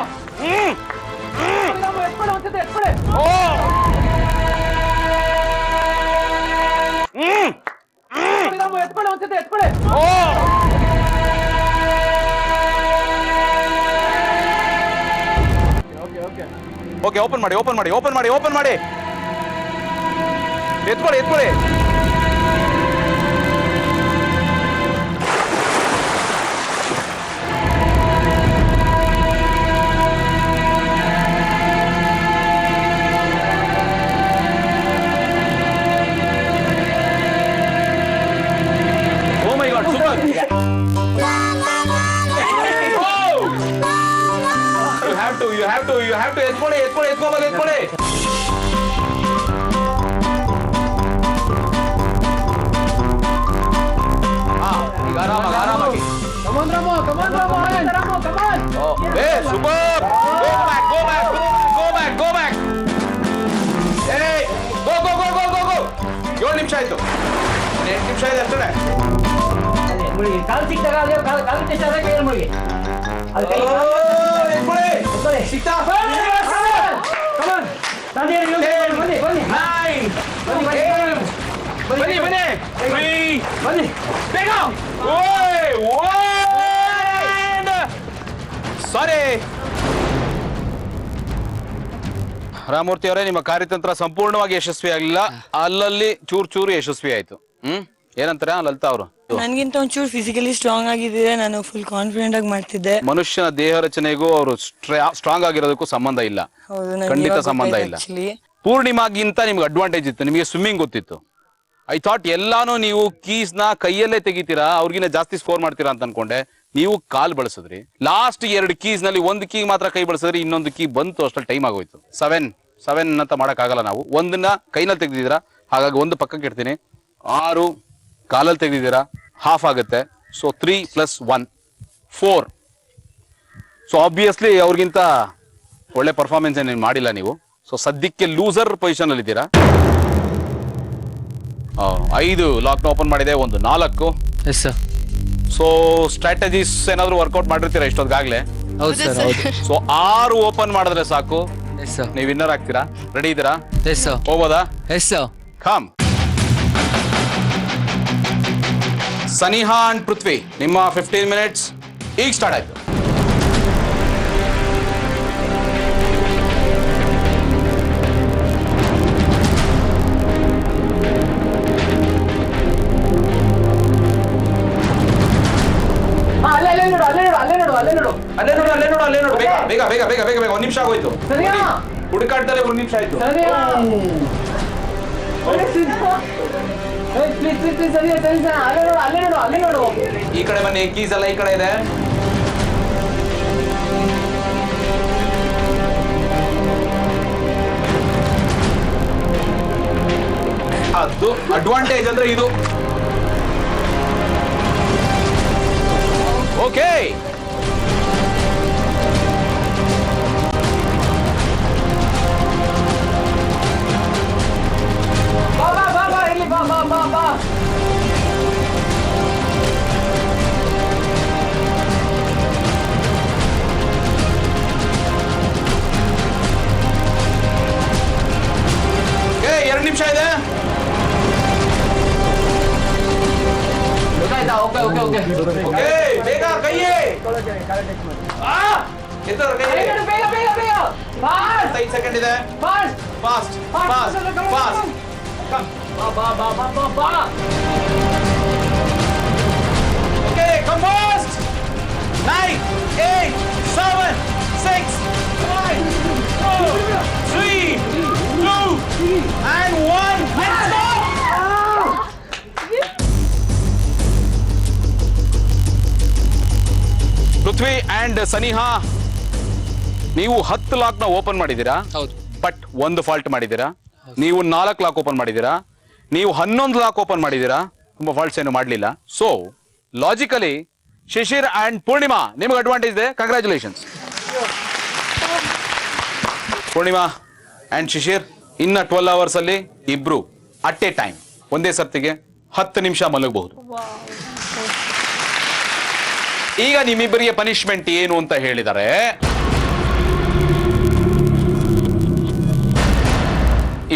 ಓಕೆ ಓಪನ್ ಮಾಡಿ ಎತ್ಕೊಳ್ಳಿ Oh my God, super! You have to ಎತ್ಕೊಳ್ಳಿ. ಈಗ ಆರಾಮಾಗಿ. Super! Go back! Hey! Go! 7 ನಿಮಿಷ ಆಯ್ತು. 8 ನಿಮಿಷ ಇದೆ ಅಷ್ಟೇ. ಸಿಕ್ತಾ? ಬನ್ನಿ ಬೇಗ ಸಾರಿ ರಾಮಮೂರ್ತಿ ಅವರೇ, ನಿಮ್ಮ ಕಾರ್ಯತಂತ್ರ ಸಂಪೂರ್ಣವಾಗಿ ಯಶಸ್ವಿ ಆಗಲಿಲ್ಲ. ಅಲ್ಲಲ್ಲಿ ಚೂರು ಯಶಸ್ವಿ ಆಯ್ತು. ಏನಂತಾರೆ ಲಲಿತಾ ಅವರು? ನನ್ಗಿಂತ ಒಂಚೂರು ಫಿಸಿಕಲಿ ಸ್ಟ್ರಾಂಗ್ ಆಗಿದ್ರೆ ನಾನು ಫುಲ್ ಕಾನ್ಫಿಡೆಂಟ್ ಆಗಿ ಮಾಡ್ತಿದ್ದೆ. ಮನುಷ್ಯನ ದೇಹ ರಚನೆಗೂ ಅವರು ಸ್ಟ್ರಾಂಗ್ ಆಗಿರೋದಕ್ಕೂ ಸಂಬಂಧ ಇಲ್ಲ, ಖಂಡಿತ ಸಂಬಂಧ ಇಲ್ಲ. ಪೂರ್ಣಿಮಾಗಿಂತ ನಿಮ್ಗೆ ಅಡ್ವಾಂಟೇಜ್ ಇತ್ತು, ನಿಮಗೆ ಸ್ವಿಮ್ಮಿಂಗ್ ಗೊತ್ತಿತ್ತು. ಐ ಥಾಟ್ ಎಲ್ಲಾನು ನೀವು ಕೀಸ್ ನ ಕೈಯಲ್ಲೇ ತೆಗಿತೀರಾ, ಅವ್ರಿಗಿನ ಜಾಸ್ತಿ ಸ್ಕೋರ್ ಮಾಡ್ತೀರಾ ಅಂತ ಅನ್ಕೊಂಡೆ. ನೀವು ಕಾಲ್ ಬಳಸಿದ್ರಿ. ಲಾಸ್ಟ್ 2 ಕೀಸ್ ನಲ್ಲಿ 1 ಕೀ ಮಾತ್ರ ಕೈ ಬಳಸಿದ್ರಿ, ಇನ್ನೊಂದು ಕೀ ಬಂತು, ಅಷ್ಟಲ್ಲಿ ಟೈಮ್ ಆಗೋಯ್ತು. 7 ಅಂತ ಮಾಡಕ್ ಆಗಲ್ಲ ನಾವು. ಒಂದನ್ನ ಕೈನಲ್ಲಿ ತೆಗ್ದಿದ್ದೀರಾ, ಹಾಗಾಗಿ 1 ಪಕ್ಕಕ್ಕೆ ಇಡ್ತೀನಿ. 6 ಕಾಲಲ್ಲಿ ತೆಗ್ದಿದ್ದೀರಾ, ಹಾಫ್ ಆಗುತ್ತೆ. ಸೊ 3 + 1 4. ಸೊ ಆಬ್ವಿಯಸ್ಲಿ ಅವ್ರಿಗಿಂತ ಒಳ್ಳೆ ಪರ್ಫಾರ್ಮೆನ್ಸ್ ಏನೇನು ಮಾಡಿಲ್ಲ ನೀವು. ಸೊ ಸದ್ಯಕ್ಕೆ ಲೂಸರ್ ಪೊಸಿಷನ್ ಅಲ್ಲಿ ಇದ್ದೀರಾ. 5 ಲಾಕ್ನ ಓಪನ್ ಮಾಡಿದೆ, 1 4. Yes sir. ಸೊ ಸ್ಟ್ರಾಟಜೀಸ್ ಏನಾದ್ರು ವರ್ಕೌಟ್ ಮಾಡಿರ್ತೀರಾ ಇಷ್ಟೊತ್ತಿಗಾಗ್ಲೇ? ಹೌದು ಸರ್, ಹೌದು. ಸೊ 6 ಓಪನ್ ಮಾಡಿದ್ರೆ ಸಾಕು, ಎಸ್ ಸರ್. ನೀವು ವಿನ್ನರ್ ಆಗ್ತೀರಾ. ರೆಡಿ ಇದ್ದೀರಾ? Yes sir. ಹೋಗೋದಾ? Yes sir. Come. Saniha and Prithvi, ನಿಮ್ಮ 15 ಮಿನಿಟ್ಸ್ ಈಗ ಸ್ಟಾರ್ಟ್ ಆಯ್ತು. ಅಲ್ಲೇ ನೋಡು. ಬೇಗ 1 ನಿಮಿಷ ಆಗೋಯ್ತು. ಹುಡುಕಾಡ್ತಾರೆ 1 ನಿಮಿಷ ಆಯ್ತು. ಈ ಕಡೆ ಬನ್ನಿ, ಕೀಸ್ ಎಲ್ಲ ಈ ಕಡೆ ಇದೆ. ಅದು ಅಡ್ವಾಂಟೇಜ್ ಅಂದ್ರೆ ಇದು. ಓಕೆ, ಎರಡು ನಿಮಿಷ ಇದೆ. ಓಕೆ, ಬೇಗ ಕೈಯೇ 5 ಸೆಕೆಂಡ್ ಇದೆ. Fast. Okay, come fast. 9 8 7 6 5 4 3 2 and 1 and stop. Prithvi and Saniha, ನೀವು 10 ಲಾಕ್ನ ಓಪನ್ ಮಾಡಿದ್ದೀರಾ. ಹೌದು. ಬಟ್ 1 ಫಾಲ್ಟ್ ಮಾಡಿದ್ದೀರಾ. ನೀವು 4 ಲಾಕ್ ಓಪನ್ ಮಾಡಿದ್ದೀರಾ. ನೀವು 11 ಲಾಕ್ ಓಪನ್ ಮಾಡಿದ್ದೀರಾ. ತುಂಬಾ ಫಾಲ್ಟ್ಸ್ ಏನು ಮಾಡಲಿಲ್ಲ. So logically Shishir and Purnima, ನಿಮಗೆ ಅಡ್ವಾಂಟೇಜ್ ಇದೆ. ಕಂಗ್ರ್ಯಾಚುಲೇಷನ್ಸ್. ಪೂರ್ಣಿಮಾ ಅಂಡ್ ಶಿಶಿರ್, ಇನ್ನ 12 ಅವರ್ಸ್ ಅಲ್ಲಿ ಇಬ್ರು ಅಟ್ ಎ ಟೈಮ್ ಒಂದೇ ಸರ್ತಿಗೆ 10 ನಿಮಿಷ ಮಲಗಬಹುದು. ಈಗ ನಿಮ್ಮಿಬ್ಬರಿಗೆ ಪನಿಷ್ಮೆಂಟ್ ಏನು ಅಂತ ಹೇಳಿದ್ದಾರೆ.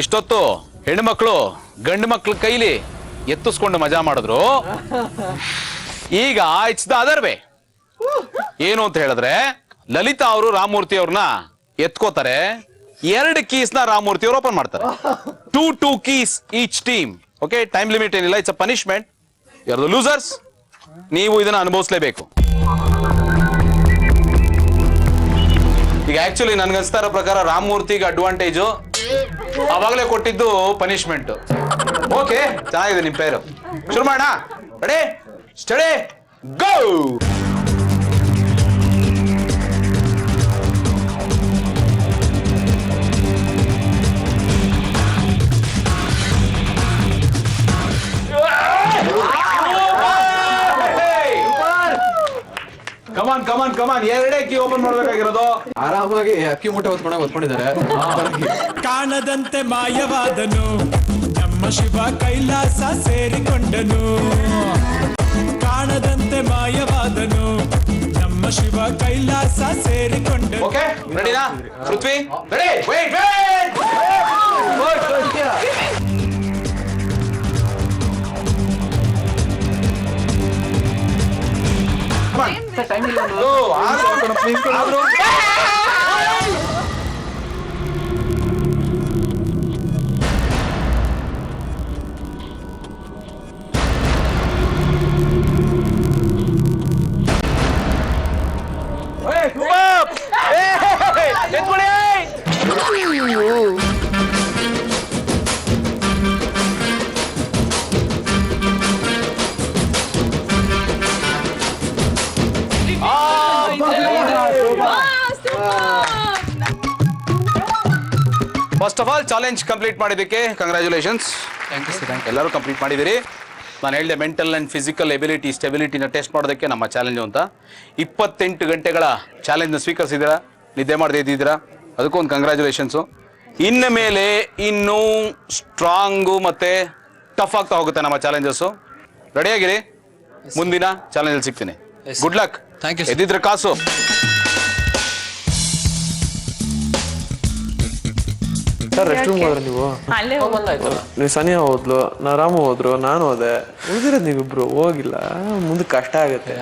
ಇಷ್ಟೊತ್ತು ಹೆಣ್ಮಕ್ಳು ಗಂಡು ಮಕ್ಳ ಕೈಲಿ ಎತ್ತಿಸ್ಕೊಂಡು ಮಜಾ ಮಾಡಿದ್ರು. ಈಗ ಇಟ್ಸ್ ದ ಅದರ್ ವೇ. ಏನು ಅಂತ ಹೇಳಿದ್ರೆ ಲಲಿತಾ ಅವರು ರಾಮಮೂರ್ತಿ ಅವ್ರನ್ನ ಎತ್ಕೋತಾರೆ, 2 ಕೀಸ್ನ ರಾಮಮೂರ್ತಿ ಅವರು ಓಪನ್ ಮಾಡ್ತಾರೆ. 2 keys each team. Okay, time limit ಏನಿಲ್ಲ, it's a punishment. You are the losers. ನೀವು ಇದನ್ನ ಅನುಭವಿಸ್ಲೇಬೇಕು. ಈಗ ಆಕ್ಚುಲಿ ನನ್ಗನ್ಸ್ತಾ ಇರೋ ಪ್ರಕಾರ ರಾಮಮೂರ್ತಿಗೆ ಅಡ್ವಾಂಟೇಜು ಅವಾಗಲೇ ಕೊಟ್ಟಿದ್ದು ಪನಿಷ್ಮೆಂಟ್. ಓಕೆ, ಚೆನ್ನಾಗಿದೆ ನಿಮ್ ಪೇರು. ಶುರು ಮಾಡೋಣ. ರೆಡಿ, ಸ್ಟಡಿ, ಗೋ. ಕಮಾನ್ ಕಮಾನ್ ಕಮಾನ್, 2 ಕೀ ಓಪನ್ ಮಾಡ್ಬೇಕಾಗಿರೋದು. ಆರಾಮಾಗಿ ಅಕ್ಕಿ ಮೂಟೆ ಹೊತ್ಕೊಂಡಿದ್ದಾರೆ. ಕಾಣದಂತೆ ಮಾಯವಾದನು ನಮ್ಮ ಶಿವ ಕೈಲಾಸ ಸೇರಿಕೊಂಡನು. ಕಾಣದಂತೆ ಮಾಯವಾದನು ನಮ್ಮ ಶಿವ ಕೈಲಾಸ ಸೇರಿಕೊಂಡನು. ಓಕೆ, ರೆಡಿನಾ Prithvi? Ready, wait wait. First of all challenge complete ಮಾಡಿದ್ದಕ್ಕೆ ಕಂಗ್ರ್ಯಾಚುಲೇಷನ್ಸ್. ಎಲ್ಲರೂ ಕಂಪ್ಲೀಟ್ ಮಾಡಿದ್ದೀರಿ. ನಾನು ಹೇಳಿದೆ ಮೆಂಟಲ್ ಆ್ಯಂಡ್ ಫಿಸಿಕಲ್ ಎಬಿಲಿಟಿ ಸ್ಟೆಬಿಲಿಟಿನ ಟೆಸ್ಟ್ ಮಾಡೋದಕ್ಕೆ ನಮ್ಮ ಚಾಲೆಂಜು ಅಂತ. 28 ಗಂಟೆಗಳ ಚಾಲೆಂಜ್ನ ಸ್ವೀಕರಿಸಿದ್ದೀರಾ, ನಿದ್ದೆ ಮಾಡದೇ ಇದ್ದಿದ್ದೀರಾ, ಅದಕ್ಕೂ ಒಂದು ಕಂಗ್ರ್ಯಾಚುಲೇಷನ್ಸು. ಇನ್ನು ಮೇಲೆ ಇನ್ನೂ ಸ್ಟ್ರಾಂಗು ಮತ್ತು ಟಫ್ ಆಗ್ತಾ ಹೋಗುತ್ತೆ ನಮ್ಮ ಚಾಲೆಂಜಸ್ಸು. ರೆಡಿಯಾಗಿರಿ, ಮುಂದಿನ ಚಾಲೆಂಜಲ್ಲಿ ಸಿಗ್ತೀನಿ. Good luck. ಎದ್ದಿದ್ರೆ ಕಾಸು. ಸರ್ ರೆಸ್ಟ್ ರೂಮ್ ಹೋದ್ರೆ ನೀವು? ಅಲ್ಲೇ ನೀವು ಸನಿಯಾ ಹೋದ್ಲು, ನಾ ರಾಮು ಹೋದ್ರು, ನಾನು ಹೋದೆ. ಉಳಿದಿರೋದು ನೀವಿಬ್ರು ಹೋಗಿಲ್ಲ. ಮುಂದೆ ಕಷ್ಟ ಆಗುತ್ತೆ.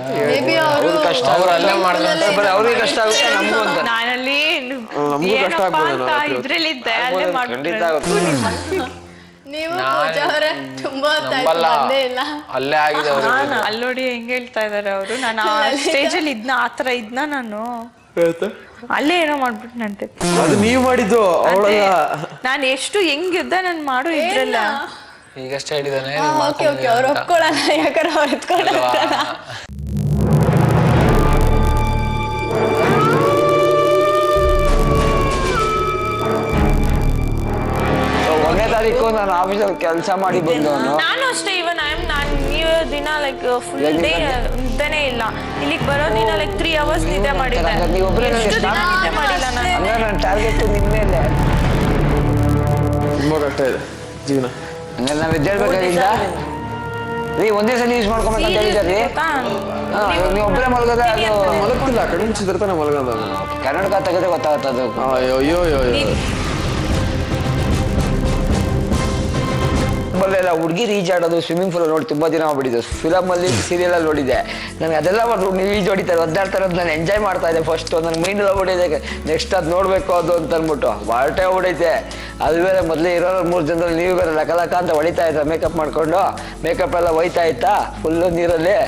ನಾನಲ್ಲಿ ನಮಗೂ ಕಷ್ಟ ಆಗ್ಬೋದು. ಇದ್ರಲ್ಲಿದ್ದೆ ಅಲ್ಲೇ ನೀವು ಪೂಜಾ ಅವರೇ ತುಂಬಾ ಬಂದೇ ಇಲ್ಲ. ಅಲ್ಲೇ ಆಗಿದೆ. ಅಲ್ಲೋಡಿ ಹೆಂಗ್ ಹೇಳ್ತಾ ಇದಾರೆ ಅವರು. ನಾನು ಆ ಸ್ಟೇಜ್ ಅಲ್ಲಿ ಇದ್ನ, ಆತರ ಇದ್ನ ನಾನು ಅಲ್ಲೇ ಏನೋ ಮಾಡ್ಬಿಟ್ನಂತೆ. ಅದು ನೀವ್ ಮಾಡಿದ್ದು. ನಾನು ಎಷ್ಟು ಹೆಂಗಿದ್ದ ನಾನು ಮಾಡು ಇದ್ರಲ್ಲ. ಈಗಷ್ಟೇ ಹೇಳಿದಾನೆ. ಓಕೆ ಓಕೆ, ಅವ್ರು ಒಪ್ಕೊಳ್ಳಲ್ಲ, ಯಾಕಂದ್ರೆ ಅವ್ರು ಎತ್ಕೊಳ್ಳಲ್ಲ. 1ನೇ ತಾರೀಕು ನಾನು ಆಫೀಸಲ್ಲಿ ಕೆಲಸ ಮಾಡಿ ಬಂದವನು. ನಾನು ಅಷ್ಟೇ. ಇವನ್ ನಾನು ನೀವು ದಿನ ಲೈಕ್ ಫುಲ್ ಡೇ ನಿದ್ದೆನೇ ಇಲ್ಲ. ಇಲ್ಲಿಗೆ ಬರೋ ದಿನ ಲೈಕ್ 3 hours ನಿದ್ದೆ ಮಾಡಿದ್ದೆ. ನಿದ್ದೆ ಮಾಡಿಲ್ಲ ನಾನು. ನನ್ನ ಟಾರ್ಗೆಟ್ ನಿಮ್ಮ ಮೇಲೆ. ತುಂಬಾ ಕಷ್ಟ ಇದೆ ಜೀವನ. ಹಂಗಾರೆ ನಾವು ಎದ್ದೇಳ್ಬೇಕಾಗಿದ್ದ ಒಂದೇ ಸಲ ಯೂಸ್ ಮಾಡ್ಕೊಂಬೇಕಂತ ಹೇಳಿದಾರೆ. ನೀವು ಒಬ್ಬರೇ ಮಲಗೋದ? ಮಲಗ್ತಿಲ್ಲ, ಕಡಿಮೆ ಚಿತ್ರತಾನೆ ಮಲಗೋದ. ಕನ್ನಡಕ ತೆಗೆದ್ರೆ ಗೊತ್ತಾಗ್ತದೆ. ಅಯ್ಯೋ ಎಲ್ಲ ಹುಡುಗಿರು ಈಜಾಡೋದು ಸ್ವಿಮ್ಮಿಂಗ್ ಪೂಲ್ ನೋಡಿ ತುಂಬಾ ದಿನ ಆಗ್ಬಿಟ್ಟಿದ್ದು. ಫಿಲಮಲ್ಲಿ ಸೀರಿಯಲಲ್ಲಿ ನೋಡಿದ್ದೆ. ನನಗೆ ಅದೆಲ್ಲ ನೀವು ಈಜು ಹೊಡಿತಾರೆ, ಒದ್ದಾಡ್ತಾರೆ ಅಂತ ನಾನು ಎಂಜಾಯ್ ಮಾಡ್ತಾ ಇದ್ದೆ. ಫಸ್ಟು ನನಗೆ ಮೈಂಡ್ ಹೊಡಿದೆ, ನೆಕ್ಸ್ಟ್ ಅದು ನೋಡಬೇಕು ಅದು ಅಂತ ಅಂದ್ಬಿಟ್ಟು ಬಾಟೆ ಹೊಡೈತೆ. ಅದು ಬೇರೆ ಮೊದಲೇ ಇರೋರು 3 ಜನರಲ್ಲಿ ನೀವು ಬೇರೆ ಲಕ ಅಂತ ಹೊಡಿತಾ ಇದ್ದ. ಮೇಕಪ್ ಮಾಡಿಕೊಂಡು ಮೇಕಪ್ ಎಲ್ಲ ಹೋಯ್ತಾ ಇತ್ತಾ ಫುಲ್ಲು ನೀರಲ್ಲಿ.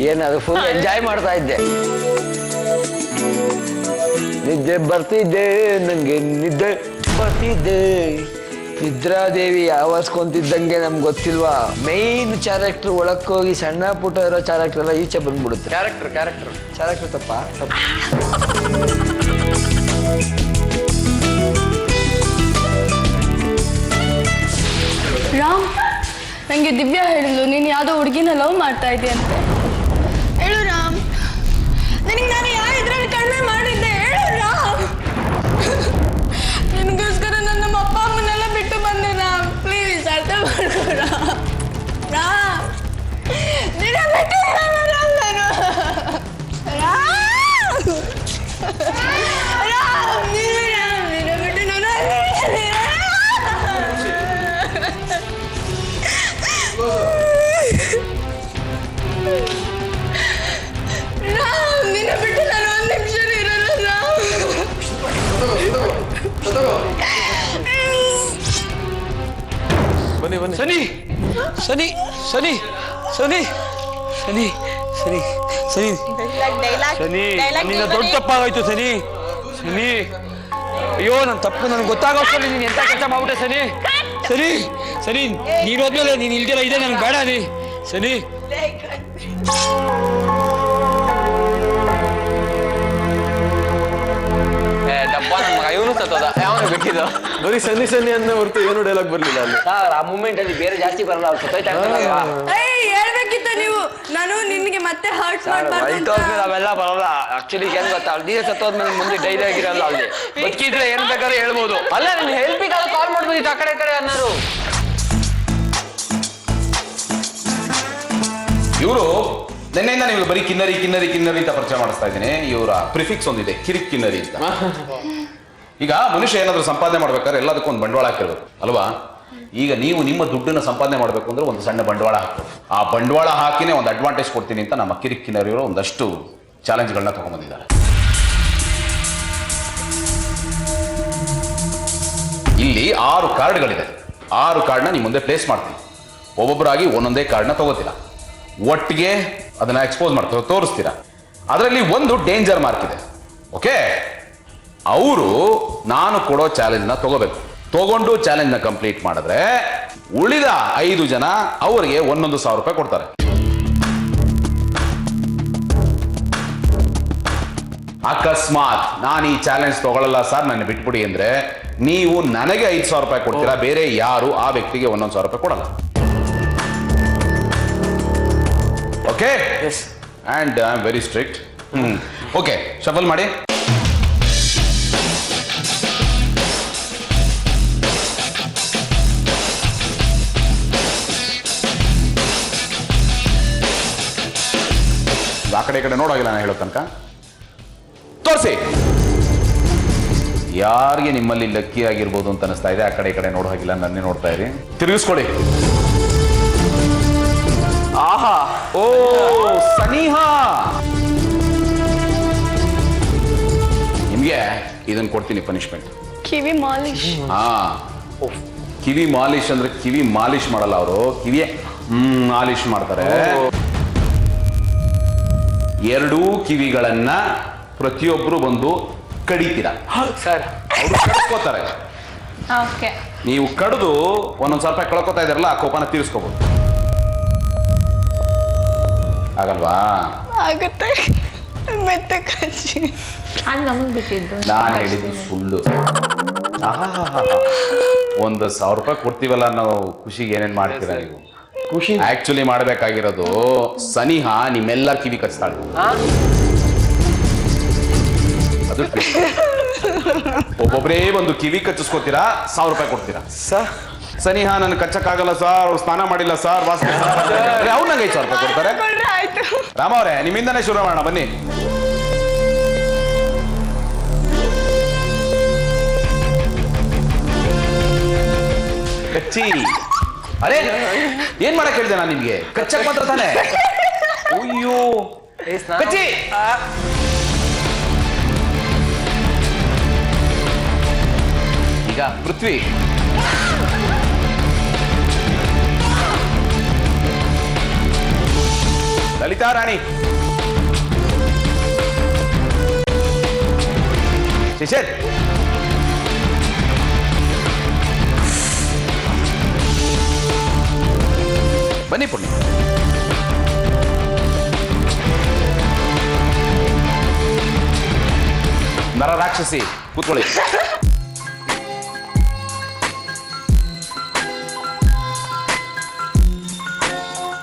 ಏನದು ಫುಲ್ ಎಂಜಾಯ್ ಮಾಡ್ತಾ ಇದ್ದೆ. ನಿದ್ದೆ ಬರ್ತಿದ್ದೆ, ನನಗೆ ನಿದ್ದೆ ಬರ್ತಿದ್ದೆ. ನಿದ್ರಾದೇವಿ ಆವರ್ಸ್ಕೊಂತಿದ್ದಂಗೆ ನಮ್ಗೆ ಗೊತ್ತಿಲ್ವಾ, ಮೈನ್ ಕ್ಯಾರೆಕ್ಟರ್ ಒಳಕ್ಕೋಗಿ ಸಣ್ಣ ಪುಟ್ಟ ಇರೋ ಕ್ಯಾರೆಕ್ಟರ್ ಎಲ್ಲ ಈಚೆ ಬಂದ್ಬಿಡುತ್ತೆ. ಕ್ಯಾರೆಕ್ಟರ್ ತಪ್ಪ. ರಾಮ್, ನಂಗೆ ದಿವ್ಯಾ ಹೇಳಿದ್ಲು ನೀನು ಯಾವುದೋ ಹುಡುಗಿನ ಲವ್ ಮಾಡ್ತಾ ಇದೆಯಾ ಅಂತ. ಹೇಳು ರಾಮ್, ನನಗೆ ನಾನು ಯಾವ ಇದ್ರಲ್ಲಿ ಕಡಿಮೆ ಮಾಡಿದ್ದೆ? ಹೇಳು ರಾಮ್. ನಿನಗೋಸ್ಕರ ನನ್ನ ನಮ್ಮ ಅಪ್ಪ ಅಮ್ಮನೆಲ್ಲ ಬಿಟ್ಟು ಬಂದೆ ರಾಮ್. ಪ್ಲೀಸ್ ಅರ್ಥ ಮಾಡ್ಕೋ ರಾಮ್. ರಾಮ್, ನಿನ್ನ ಬಿಟ್ಟು ರಾಮ್ ನಾನು. ರಾಮ್, ನೀನು ರಾಮ್, ನಿನ್ನ ಬಿಟ್ಟು ನಾನು ಬನ್ನಿ ಬನ್ನಿ. ಸನಿ ಸನಿ ಸನಿ ಸನಿ ಸನಿ ಸನಿ ಸನಿ ಸನಿ ನಿನ್ನ ದೊಡ್ಡ ತಪ್ಪಾಗೋಯ್ತು ಸನಿ ಸನಿ ಅಯ್ಯೋ ನನ್ನ ತಪ್ಪು ನನಗೆ ಗೊತ್ತಾಗೋಷ್ಟರಲ್ಲಿ ನೀನು ಎಂತ ಕೆಲಸ ಮಾಡ್ಬಿಟ್ಟೆ ಸನಿ ಸನಿ ಸನಿ ನೀನು ಹೋದ್ಮೇಲೆ ನೀನು ಇಲ್ದಿರ ಇದೆ ನನಗೆ ಬೇಡ ನೀ ಸನಿ ಡಬ್ಬ ನನ್ನ ಮಗ ಇವನು ಸತ್ತೋದ ಯಾವನು ಬೇಕಿದ್ದು ಬರೀ ಸನ್ನಿ ಸನ್ನಿ ಅಂತ ಹೊರತು ಏನು ಡೈಲಾಗ್ ಬರ್ಲಿಲ್ಲ ಅಲ್ಲಿ. ಸರ್ ಆ ಮೂಮೆಂಟ್ ಅಲ್ಲಿ ಬೇರೆ ಜಾಸ್ತಿ ಬರಲ್ಲ ಅವ್ರು ಸತ್ತೋಯ್ತಾ ಹೇಳ್ಬೇಕಿತ್ತು ನೀವು, ನಾನು ನಿನ್ಗೆ ಮತ್ತೆ ಹರ್ಟ್ ರೈಟ್ ಹೋದ್ಮೇಲೆ ಅವೆಲ್ಲ ಬರಲ್ಲ. ಆಕ್ಚುಲಿ ಏನ್ ಗೊತ್ತಾ ಅಲ್ಲಿ ಸತ್ತೋದ್ಮೇಲೆ ಮುಂದೆ ಡೈಲಿ ಆಗಿರಲ್ಲ ಅಲ್ಲಿ ಬದುಕಿದ್ರೆ ಏನ್ ಬೇಕಾದ್ರೆ ಹೇಳ್ಬೋದು. ಅಲ್ಲ ನಿನ್ ಹೆಲ್ಪಿಗೆ ಅದು ಕಾಲ್ ಮಾಡ್ಬೋದಿತ್ತು ಆ ಕಡೆ ಅನ್ನೋರು. ಇವರು ನಿನ್ನೆಯಿಂದ ನೀವು ಬರೀ ಕಿನ್ನರಿ ಕಿನ್ನರಿ ಕಿನ್ನರಿ ಅಂತ ಪರಿಚಯ ಮಾಡಿಸ್ತಾ ಇದ್ದೀನಿ. ಇವರ ಪ್ರಿಫಿಕ್ಸ್ ಒಂದಿದೆ, ಕಿರಿಕ್ ಕಿನ್ನರಿ ಅಂತ. ಈಗ ಮನುಷ್ಯ ಏನಾದ್ರು ಸಂಪಾದನೆ ಮಾಡ್ಬೇಕಾದ್ರೆ ಎಲ್ಲದಕ್ಕೂ ಒಂದು ಬಂಡವಾಳ ಹಾಕಿರ್ಬೇಕು ಅಲ್ವಾ? ಈಗ ನೀವು ನಿಮ್ಮ ದುಡ್ಡನ್ನು ಸಂಪಾದನೆ ಮಾಡಬೇಕು ಅಂದ್ರೆ ಒಂದು ಸಣ್ಣ ಬಂಡವಾಳ ಹಾಕಬೇಕು. ಆ ಬಂಡವಾಳ ಹಾಕಿನೇ ಒಂದು ಅಡ್ವಾಂಟೇಜ್ ಕೊಡ್ತೀನಿ ಅಂತ ನಮ್ಮ ಕಿರಿಕ್ ಕಿನ್ನರಿಯವರು ಒಂದಷ್ಟು ಚಾಲೆಂಜ್ಗಳನ್ನ ತಗೊಂಡ್ಬಂದಿದ್ದಾರೆ. ಇಲ್ಲಿ 6 ಕಾರ್ಡ್ಗಳಿದೆ. 6 ಕಾರ್ಡ್ನ ನಿಮ್ಮ ಮುಂದೆ ಪ್ಲೇಸ್ ಮಾಡ್ತೀನಿ. ಒಬ್ಬೊಬ್ಬರಾಗಿ ಒಂದೊಂದೇ ಕಾರ್ಡ್ನ ತಗೋತೀರಾ, ಒಟ್ಟಿಗೆ ಅದನ್ನ ಎಕ್ಸ್ಪೋಸ್ ಮಾಡ್ತೀರಾ, ತೋರಿಸ್ತೀರಾ. ಅದರಲ್ಲಿ ಒಂದು ಡೇಂಜರ್ ಮಾರ್ಕ್ ಇದೆ. ಓಕೆ, ಅವರು ನಾನು ಕೊಡೋ ಚಾಲೆಂಜ್ನ ತಗೋಬೇಕು. ತಗೊಂಡು ಚಾಲೆಂಜ್ನ ಕಂಪ್ಲೀಟ್ ಮಾಡಿದ್ರೆ ಉಳಿದ 5 ಜನ ಅವರಿಗೆ 1,100,000 ರೂಪಾಯಿ ಕೊಡ್ತಾರೆ. ಅಕಸ್ಮಾತ್ ನಾನು ಈ ಚಾಲೆಂಜ್ ತಗೊಳ್ಳಲ್ಲ ಸರ್ ನನ್ನ ಬಿಟ್ಬಿಡಿ ಅಂದ್ರೆ ನೀವು ನನಗೆ 5,000 ರೂಪಾಯಿ ಕೊಡ್ತೀರಾ, ಬೇರೆ ಯಾರು ಆ ವ್ಯಕ್ತಿಗೆ 1,100,000 ರೂಪಾಯಿ ಕೊಡಲ್ಲ. Okay, and I am very strict. Okay, shuffle ಮಾಡಿ. ಆ ಕಡೆ ಈ ಕಡೆ ನೋಡೋಗಿಲ್ಲ ನಾನು ಹೇಳೋ ತನಕ. ತೋರಿಸಿ ಯಾರಿಗೆ ನಿಮ್ಮಲ್ಲಿ ಲಕ್ಕಿ ಆಗಿರ್ಬೋದು ಅಂತ ಅನಿಸ್ತಾ ಇದೆ. ಆ ಕಡೆ ಈ ಕಡೆ ನೋಡೋ ಹಾಗಿಲ್ಲ, ನನ್ನೇ ನೋಡ್ತಾ ಇರಿ. ತಿರುಗಿಸ್ಕೊಡಿ. ಆಹಾ, ಓ ಸನಿಹಾ, ನಿಮ್ಗೆ ಇದನ್ನ ಕೊಡ್ತೀನಿ ಪನಿಷ್ಮೆಂಟ್. ಕಿವಿ ಮಾಲಿಶ್. ಹಾ, ಕಿವಿ ಮಾಲಿಶ್ ಅಂದ್ರೆ ಕಿವಿ ಮಾಲಿಶ್ ಮಾಡಲ್ಲ ಅವರು, ಕಿವಿಯೇ ಮಾಲಿಶ್ ಮಾಡ್ತಾರೆ. 2 ಕಿವಿಗಳನ್ನ ಪ್ರತಿಯೊಬ್ರು ಬಂದು ಕಡಿತೀರಾ ಸರ್. ಅವರು ಕಡ್ಕೋತಾರೆ. ನೀವು ಕಡ್ದು 1,000 ರೂಪಾಯಿ ಕಳ್ಕೊತಾ ಇದಾರಲ್ಲ, ಆ ಕೋಪನ ತೀರಿಸ್ಕೋಬಹುದು. ಆಗಲ್ವಾ? ಆಗುತ್ತೆ. ಮೆತ್ತ ಕಚ್ಚಿ ನಮಗೆ ಬಿಟ್ಟಿದ್ದು ನಾನು ಹೇಳಿದ್ದು ಸುಳ್ಳು. 1,000 ರೂಪಾಯಿ ಕೊಡ್ತೀವಲ್ಲ ನಾವು, ಖುಷಿಗೆ ಏನೇನ್ ಮಾಡ್ತೀರಾ ನೀವು? ಖುಷಿ ಆಕ್ಚುಲಿ ಮಾಡ್ಬೇಕಾಗಿರೋದು ಸನಿಹಾ ನಿಮ್ಮೆಲ್ಲ ಕಿವಿ ಕಚ್ತಾಳೆ. ಅದು ಒಬ್ಬೊಬ್ಬರೇ ಒಂದು ಕಿವಿ ಕಚ್ಚಿಸ್ಕೋತೀರಾ, 1,000 ರೂಪಾಯಿ ಕೊಡ್ತೀರಾ. ಸನಿಹಾ ನನ್ ಕಚ್ಚಕ್ಕಾಗಲ್ಲ ಸರ್, ಅವ್ರು ಸ್ನಾನ ಮಾಡಿಲ್ಲ ಸರ್, ವಾಸನೆ ಅವ್ರು ನಂಗೆ 5,000 ರೂಪಾಯಿ ಕೊಡ್ತಾರೆ. ರಾಮ ಅವರೇ, ನಿಮ್ಮಿಂದನೇ ಶುರು ಮಾಡೋಣ ಬನ್ನಿ. ಕಚ್ಚಿ. ಅರೆ ಏನ್ ಮಾಡಕ್ ಹೇಳಿದೆ ನಾನು ನಿಮ್ಗೆ? ಕಚ್ಚಕ್ ಮಾತ್ರ ತಾನೆ. ಅಯ್ಯೋ ಕಚ್ಚಿ. ಈಗ ಪೃಥ್ವಿ, ಲಲಿತಾ ರಾಣಿ, ಶಿಶಿರ್, ಬನ್ನಿ ಪುಣ್ಯ. ನರ ರಾಕ್ಷಸಿ ಕೂತ್ಕೊಳ್ಳಿ.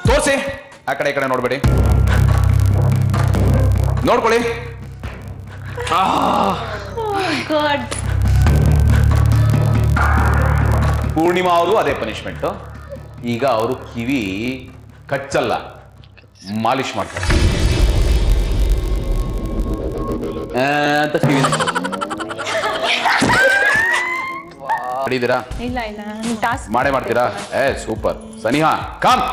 ತೋರಿಸಿ, ಆ ಕಡೆ ಈ ಕಡೆ ನೋಡ್ಬೇಡಿ, ನೋಡ್ಕೊಳ್ಳಿ. ಪೂರ್ಣಿಮಾ ಅವರು ಅದೇ ಪನಿಷ್ಮೆಂಟ್. ಈಗ ಅವರು ಕಿವಿ ಕಚ್ಚಲ್ಲ, ಮಾಲಿಶ್ ಮಾಡ್ತಾರೆ ಅಂತ ಕಿವಿ ಮಾಡಿದ್ದೀರಾ? ಇಲ್ಲ ಇಲ್ಲ, ಟಾಸ್ಕ್ ಮಾಡೇ ಮಾಡ್ತೀರಾ? ಸೂಪರ್. ಸನಿಹಾ ಕಾಮ್.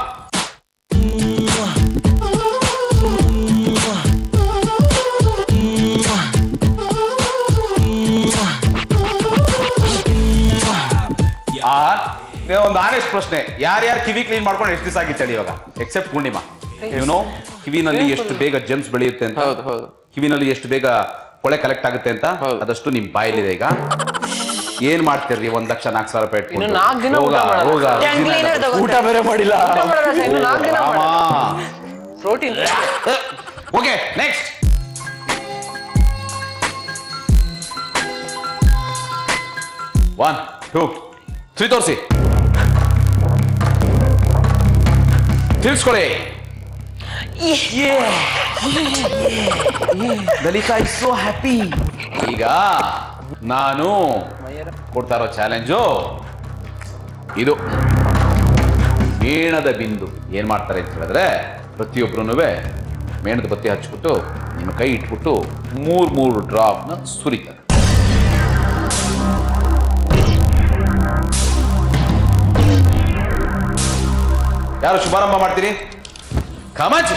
ಒಂದು ಆನೆಸ್ಟ್ ಪ್ರಶ್ನೆ, ಯಾರ್ಯಾರು ಕಿವಿ ಕ್ಲೀನ್ ಮಾಡ್ಕೊಂಡು ಎಷ್ಟು ದಿವಸ ಆಗಿತ್ತು ಹೇಳಿ ಇವಾಗ, ಎಕ್ಸೆಪ್ಟ್ ಪೂರ್ಣಿಮಾ? ಯುನೋ ಕಿವಿನಲ್ಲಿ ಎಷ್ಟು ಬೇಗ ಜೆಮ್ಸ್ ಬೆಳೆಯುತ್ತೆ ಅಂತ, ಕಿವಿನಲ್ಲಿ ಎಷ್ಟು ಬೇಗ ಕೊಳೆ ಕಲೆಕ್ಟ್ ಆಗುತ್ತೆ ಅಂತ, ಅದಷ್ಟು ನಿಮ್ ಬಾಯಲ್ಲಿದೆ. ಈಗ ಏನ್ ಮಾಡ್ತೀರಿ? 1,04,000 ರೂಪಾಯಿ ಊಟ ಬೇರೆ ಮಾಡಿಲ್ಲ. ಪ್ರೋಟೀನ್. Okay, next. ಒನ್, 2, 3 ತೋರಿಸಿ. ತಿಳಿಸ್ಕೊಳ್ಳಿ. Lalitha is so happy. ಈಗ ನಾನು ಕೊಡ್ತಾ ಇರೋ ಚಾಲೆಂಜು ಇದು. ಮೇಣದ ಬಿಂದು ಏನ್ ಮಾಡ್ತಾರೆ ಅಂತ ಹೇಳಿದ್ರೆ, ಪ್ರತಿಯೊಬ್ರು ಮೇಣದ ಬತ್ತಿ ಹಚ್ಬಿಟ್ಟು ನಿಮ್ಮ ಕೈ ಇಟ್ಬಿಟ್ಟು 3 ಡ್ರಾಪ್ನ ಸುರಿತಾರೆ. ಯಾರು ಶುಭಾರಂಭ ಮಾಡ್ತೀರಿ? ಕಾಮಾಚಿ.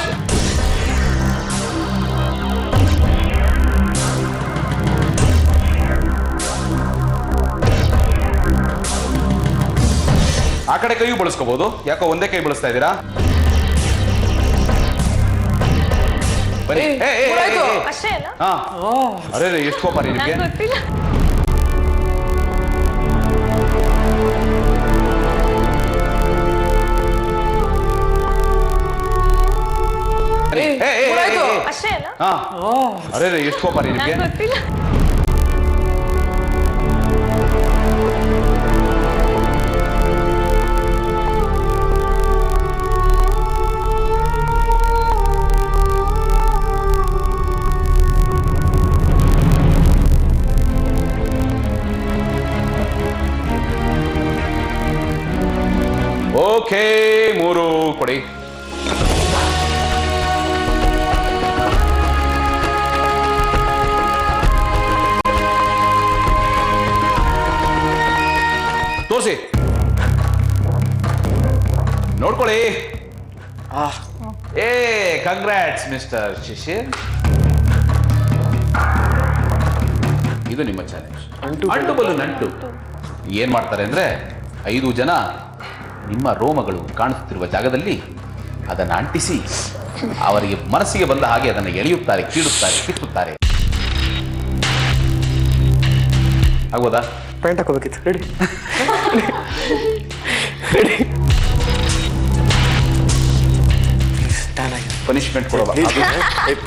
ಆ ಕಡೆ ಕೈಯೂ ಬಳಸ್ಕೋಬಹುದು. ಯಾಕೋ ಒಂದೇ ಕೈ ಬಳಸ್ತಾ ಇದ್ದೀರಾ? ಬನ್ನಿ. ಅಷ್ಟೇ ಅಲ್ಲ? ಹಾ. ಅರೆ ಎಷ್ಟು ಕೋಪ ನಿಮಗೆ? ಗೊತ್ತಿಲ್ಲ. ಅಷ್ಟೇ ಅಲ್ಲ? ಹಾ. ಅರೆ ಎಷ್ಟು ಕೋಪ ನಿಮಗೆ? ಗೊತ್ತಿಲ್ಲ. ಓಕೆ, 3 ಕೊಡಿ. ತೋರಿಸಿ, ನೋಡ್ಕೊಳ್ಳಿ. Congrats mister Shishir. ಇದು ನಿಮ್ಮ ಚಾಲೆಂಜ್. ಅಂಟು ಬಲು ನಂಟು. ಏನ್ ಮಾಡ್ತಾರೆ ಅಂದ್ರೆ, 5 ಜನ ನಿಮ್ಮ ರೋಮಗಳು ಕಾಣಿಸುತ್ತಿರುವ ಜಾಗದಲ್ಲಿ ಅದನ್ನು ಅಂಟಿಸಿ ಅವರಿಗೆ ಮನಸ್ಸಿಗೆ ಬಂದ ಹಾಗೆ ಅದನ್ನು ಎಳೆಯುತ್ತಾರೆ, ಕೀಳುತ್ತಾರೆ, ಕಿತ್ತುತ್ತಾರೆ. ಆಗ್ಬೋದಾ? ಪ್ಯಾಂಟ್ ಹಾಕೋಬೇಕಿತ್ತು. Ready ready. ಪನಿಷ್ಮೆಂಟ್ ಕೊಡುವ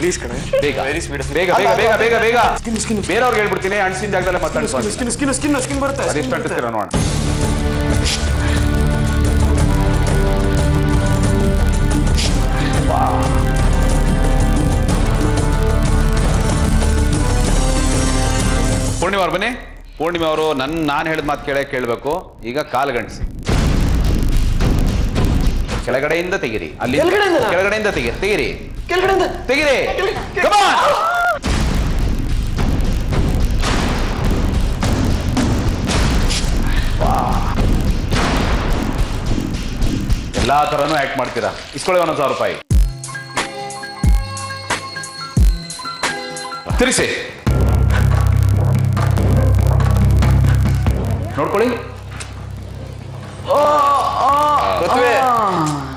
ಪ್ಲೀಸ್ ಕಣ. ಬೇಗ ಬೇಗ ಬೇಗ ಬೇಗ ಬೇಗ ಬೇಗ. ಬೇರೆಯವ್ರಿಗೆ ಹೇಳ್ಬಿಡ್ತೀನಿ, ಅಣಿಸಿನ ಜಾಗದಲ್ಲೇ ಮಾತಾಡ್ತೀನಿ. ಸ್ಕಿನ್ ಬರುತ್ತೆ. ಅದೆಷ್ಟು ಅಂಟಿಸ್ತೀರ ನೋಡೋಣ. ಪೂರ್ಣಿಮಾ ಅವ್ರು ಬನ್ನಿ. ಪೂರ್ಣಿಮಾ ಅವರು ನಾನು ಹೇಳಿದ ಮಾತು ಕೇಳಬೇಕು. ಈಗ ಕಾಲು ಗಂಟಿಸಿ, ಕೆಳಗಡೆಯಿಂದ ತೆಗಿರಿ. ಅಲ್ಲಿ ಕೆಳಗಡೆಯಿಂದ ತೆಗಿರಿ. ತೆಗಿರಿ. ಎಲ್ಲಾ ತರನು ಆಕ್ಟ್ ಮಾಡ್ತೀರಾ. ಇಸ್ಕೊಳ್ಳಿ 1,000 ರೂಪಾಯಿ. ತಿರ್ಸಿ ನೋಡ್ಕೊಳ್ಳಿ.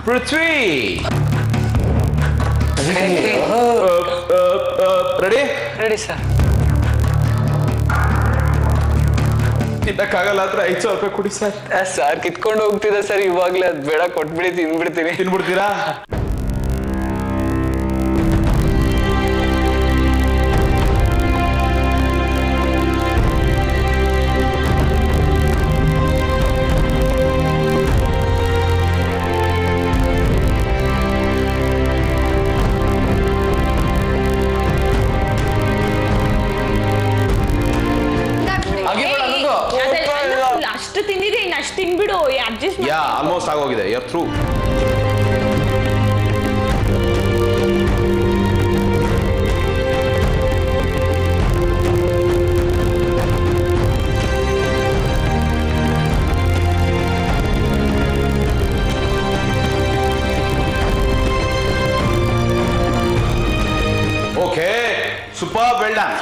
ಪೃಥ್ವಿ ರೆಡಿ? Ready sir. ತಿನ್ನಕ್ಕಾಗಲ್ಲ ಅಂದ್ರೆ 5,000 ರೂಪಾಯಿ ಕೊಡಿ ಸರ್. ಸರ್ ಕಿತ್ಕೊಂಡು ಹೋಗ್ತಿದೆ ಸರ್ ಇವಾಗ್ಲೇ. ಅದು ಬೇಡ, ಕೊಟ್ಬಿಡಿ, ತಿನ್ಬಿಡ್ತೀರಾ? ಅಷ್ಟು ತಿಂದಿದೆ, ಇನ್ನು ಅಷ್ಟು ತಿನ್ಬಿಡು. ಅಡ್ಜಸ್ಟ್. ಆಲ್ಮೋಸ್ಟ್ ಆಗೋಗಿದೆ. You are through. Okay, super, well done.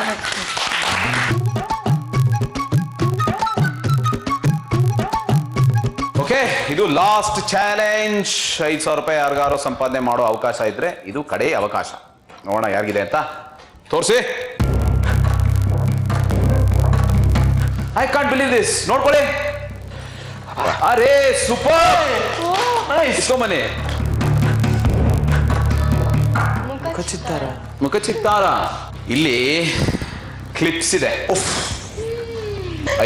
Okay, ಇದು ಲಾಸ್ಟ್ ಚಾಲೆಂಜ್. 5,000 ರೂಪಾಯಿ ಯಾರಿಗಾರು ಸಂಪಾದನೆ ಮಾಡೋ ಅವಕಾಶ ಇದ್ರೆ ಇದು ಕಡೆ ಅವಕಾಶ. ನೋಡೋಣ ಯಾರಿಗಿದೆ ಅಂತ ತೋರಿಸಿ. I can't believe this. ನೋಡ್ಕೊಳ್ಳಿ. ಅರೇ ಸೂಪರ್, ಇಸ್ಕೊಂಬನ್ನಿ. ಮುಖಚಿತ್ತಾರ. ಇಲ್ಲಿ ಕ್ಲಿಪ್ಸ್ ಇದೆ.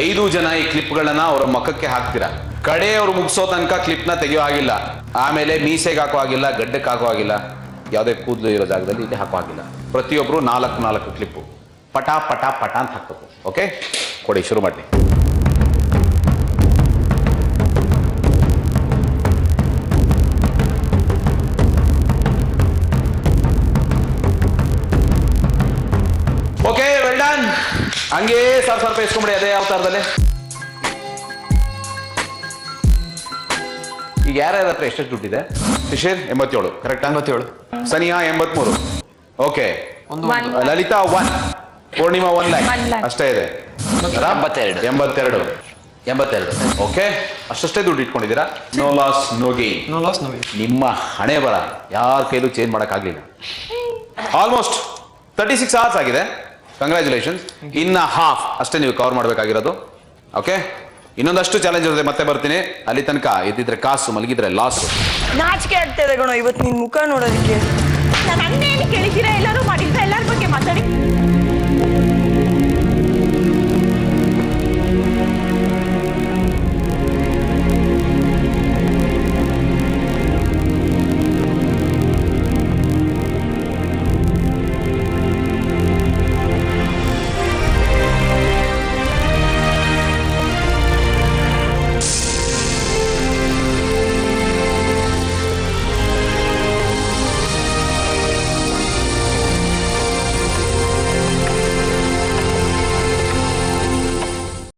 5 ಜನ ಈ ಕ್ಲಿಪ್ಗಳನ್ನ ಅವರ ಮುಖಕ್ಕೆ ಹಾಕ್ತೀರಾ. ಕಡೆ ಅವ್ರು ಮುಗಿಸೋ ತನಕ ಕ್ಲಿಪ್ನ ತೆಗೆಯೋ ಆಗಿಲ್ಲ. ಆಮೇಲೆ ಮೀಸೆಗೆ ಹಾಕೋ ಆಗಿಲ್ಲ, ಗಡ್ಡಕ್ಕೆ ಹಾಕೋ ಆಗಿಲ್ಲ, ಯಾವುದೇ ಕೂದಲು ಇರೋ ಜಾಗದಲ್ಲಿ ಇಲ್ಲಿ ಹಾಕೋ ಆಗಿಲ್ಲ. ಪ್ರತಿಯೊಬ್ರು 4 ಕ್ಲಿಪ್ಪು ಪಟ ಪಟ ಪಟ ಅಂತ ಹಾಕ್ಬೇಕು. ಓಕೆ, ಕೊಡಿ, ಶುರು ಮಾಡಿ. Okay, well done. ಹಂಗೆ 1,000 ರೂಪಾಯಿ ಇಸ್ಕೊಂಬಿಡಿ ಅದೇ ಅವತಾರದಲ್ಲಿ. ಈಗ ಯಾರ್ಯಾರ ಹತ್ರ ಎಷ್ಟು ದುಡ್ಡಿದೆ? ಶಿಶಿರ್ 87, ಕರೆಕ್ಟ್? 87. ಸನಿಹಾ 83. ಓಕೆ, ಲಲಿತಾ 1, ಪೂರ್ಣಿಮಾ 1 ಲ್ಯಾಕ್ ಅಷ್ಟೇ ಇದೆ. 82. ಓಕೆ, ಅಷ್ಟೇ ದುಡ್ಡು ಇಟ್ಕೊಂಡಿದ್ದೀರಾ. No loss no gain. ನಿಮ್ಮ ಹಣೆ ಬರ ಯಾರ ಕೈಲೂ ಚೇಂಜ್ ಮಾಡೋಕ್ಕಾಗಲಿಲ್ಲ. ಆಲ್ಮೋಸ್ಟ್ 36 hours ಆಗಿದೆ. ಕಂಗ್ರ್ಯಾಚುಲೇಷನ್ಸ್. ಇನ್ನ ಹಾಫ್ ಅಷ್ಟೇ ನೀವು ಕವರ್ ಮಾಡಬೇಕಾಗಿರೋದು. ಓಕೆ, ಇನ್ನೊಂದಷ್ಟು ಚಾಲೆಂಜ್ ಇರುತ್ತೆ. ಮತ್ತೆ ಬರ್ತೀನಿ. ಅಲ್ಲಿ ತನಕ ಎದ್ದಿದ್ರೆ ಕಾಸು, ಮಲಗಿದ್ರೆ ಲಾಸ್. ನಾಚಿಕೆ ಆಗ್ತಾ ಇದೆ ಗಣೋ ಇವತ್ತು ನಿನ್ ಮುಖ ನೋಡೋದಕ್ಕೆ. ನನ್ನ ಕೇಳಿದ್ದೀರಾ ಎಲ್ಲರೂ ಮಾಡಿದ್ರೆ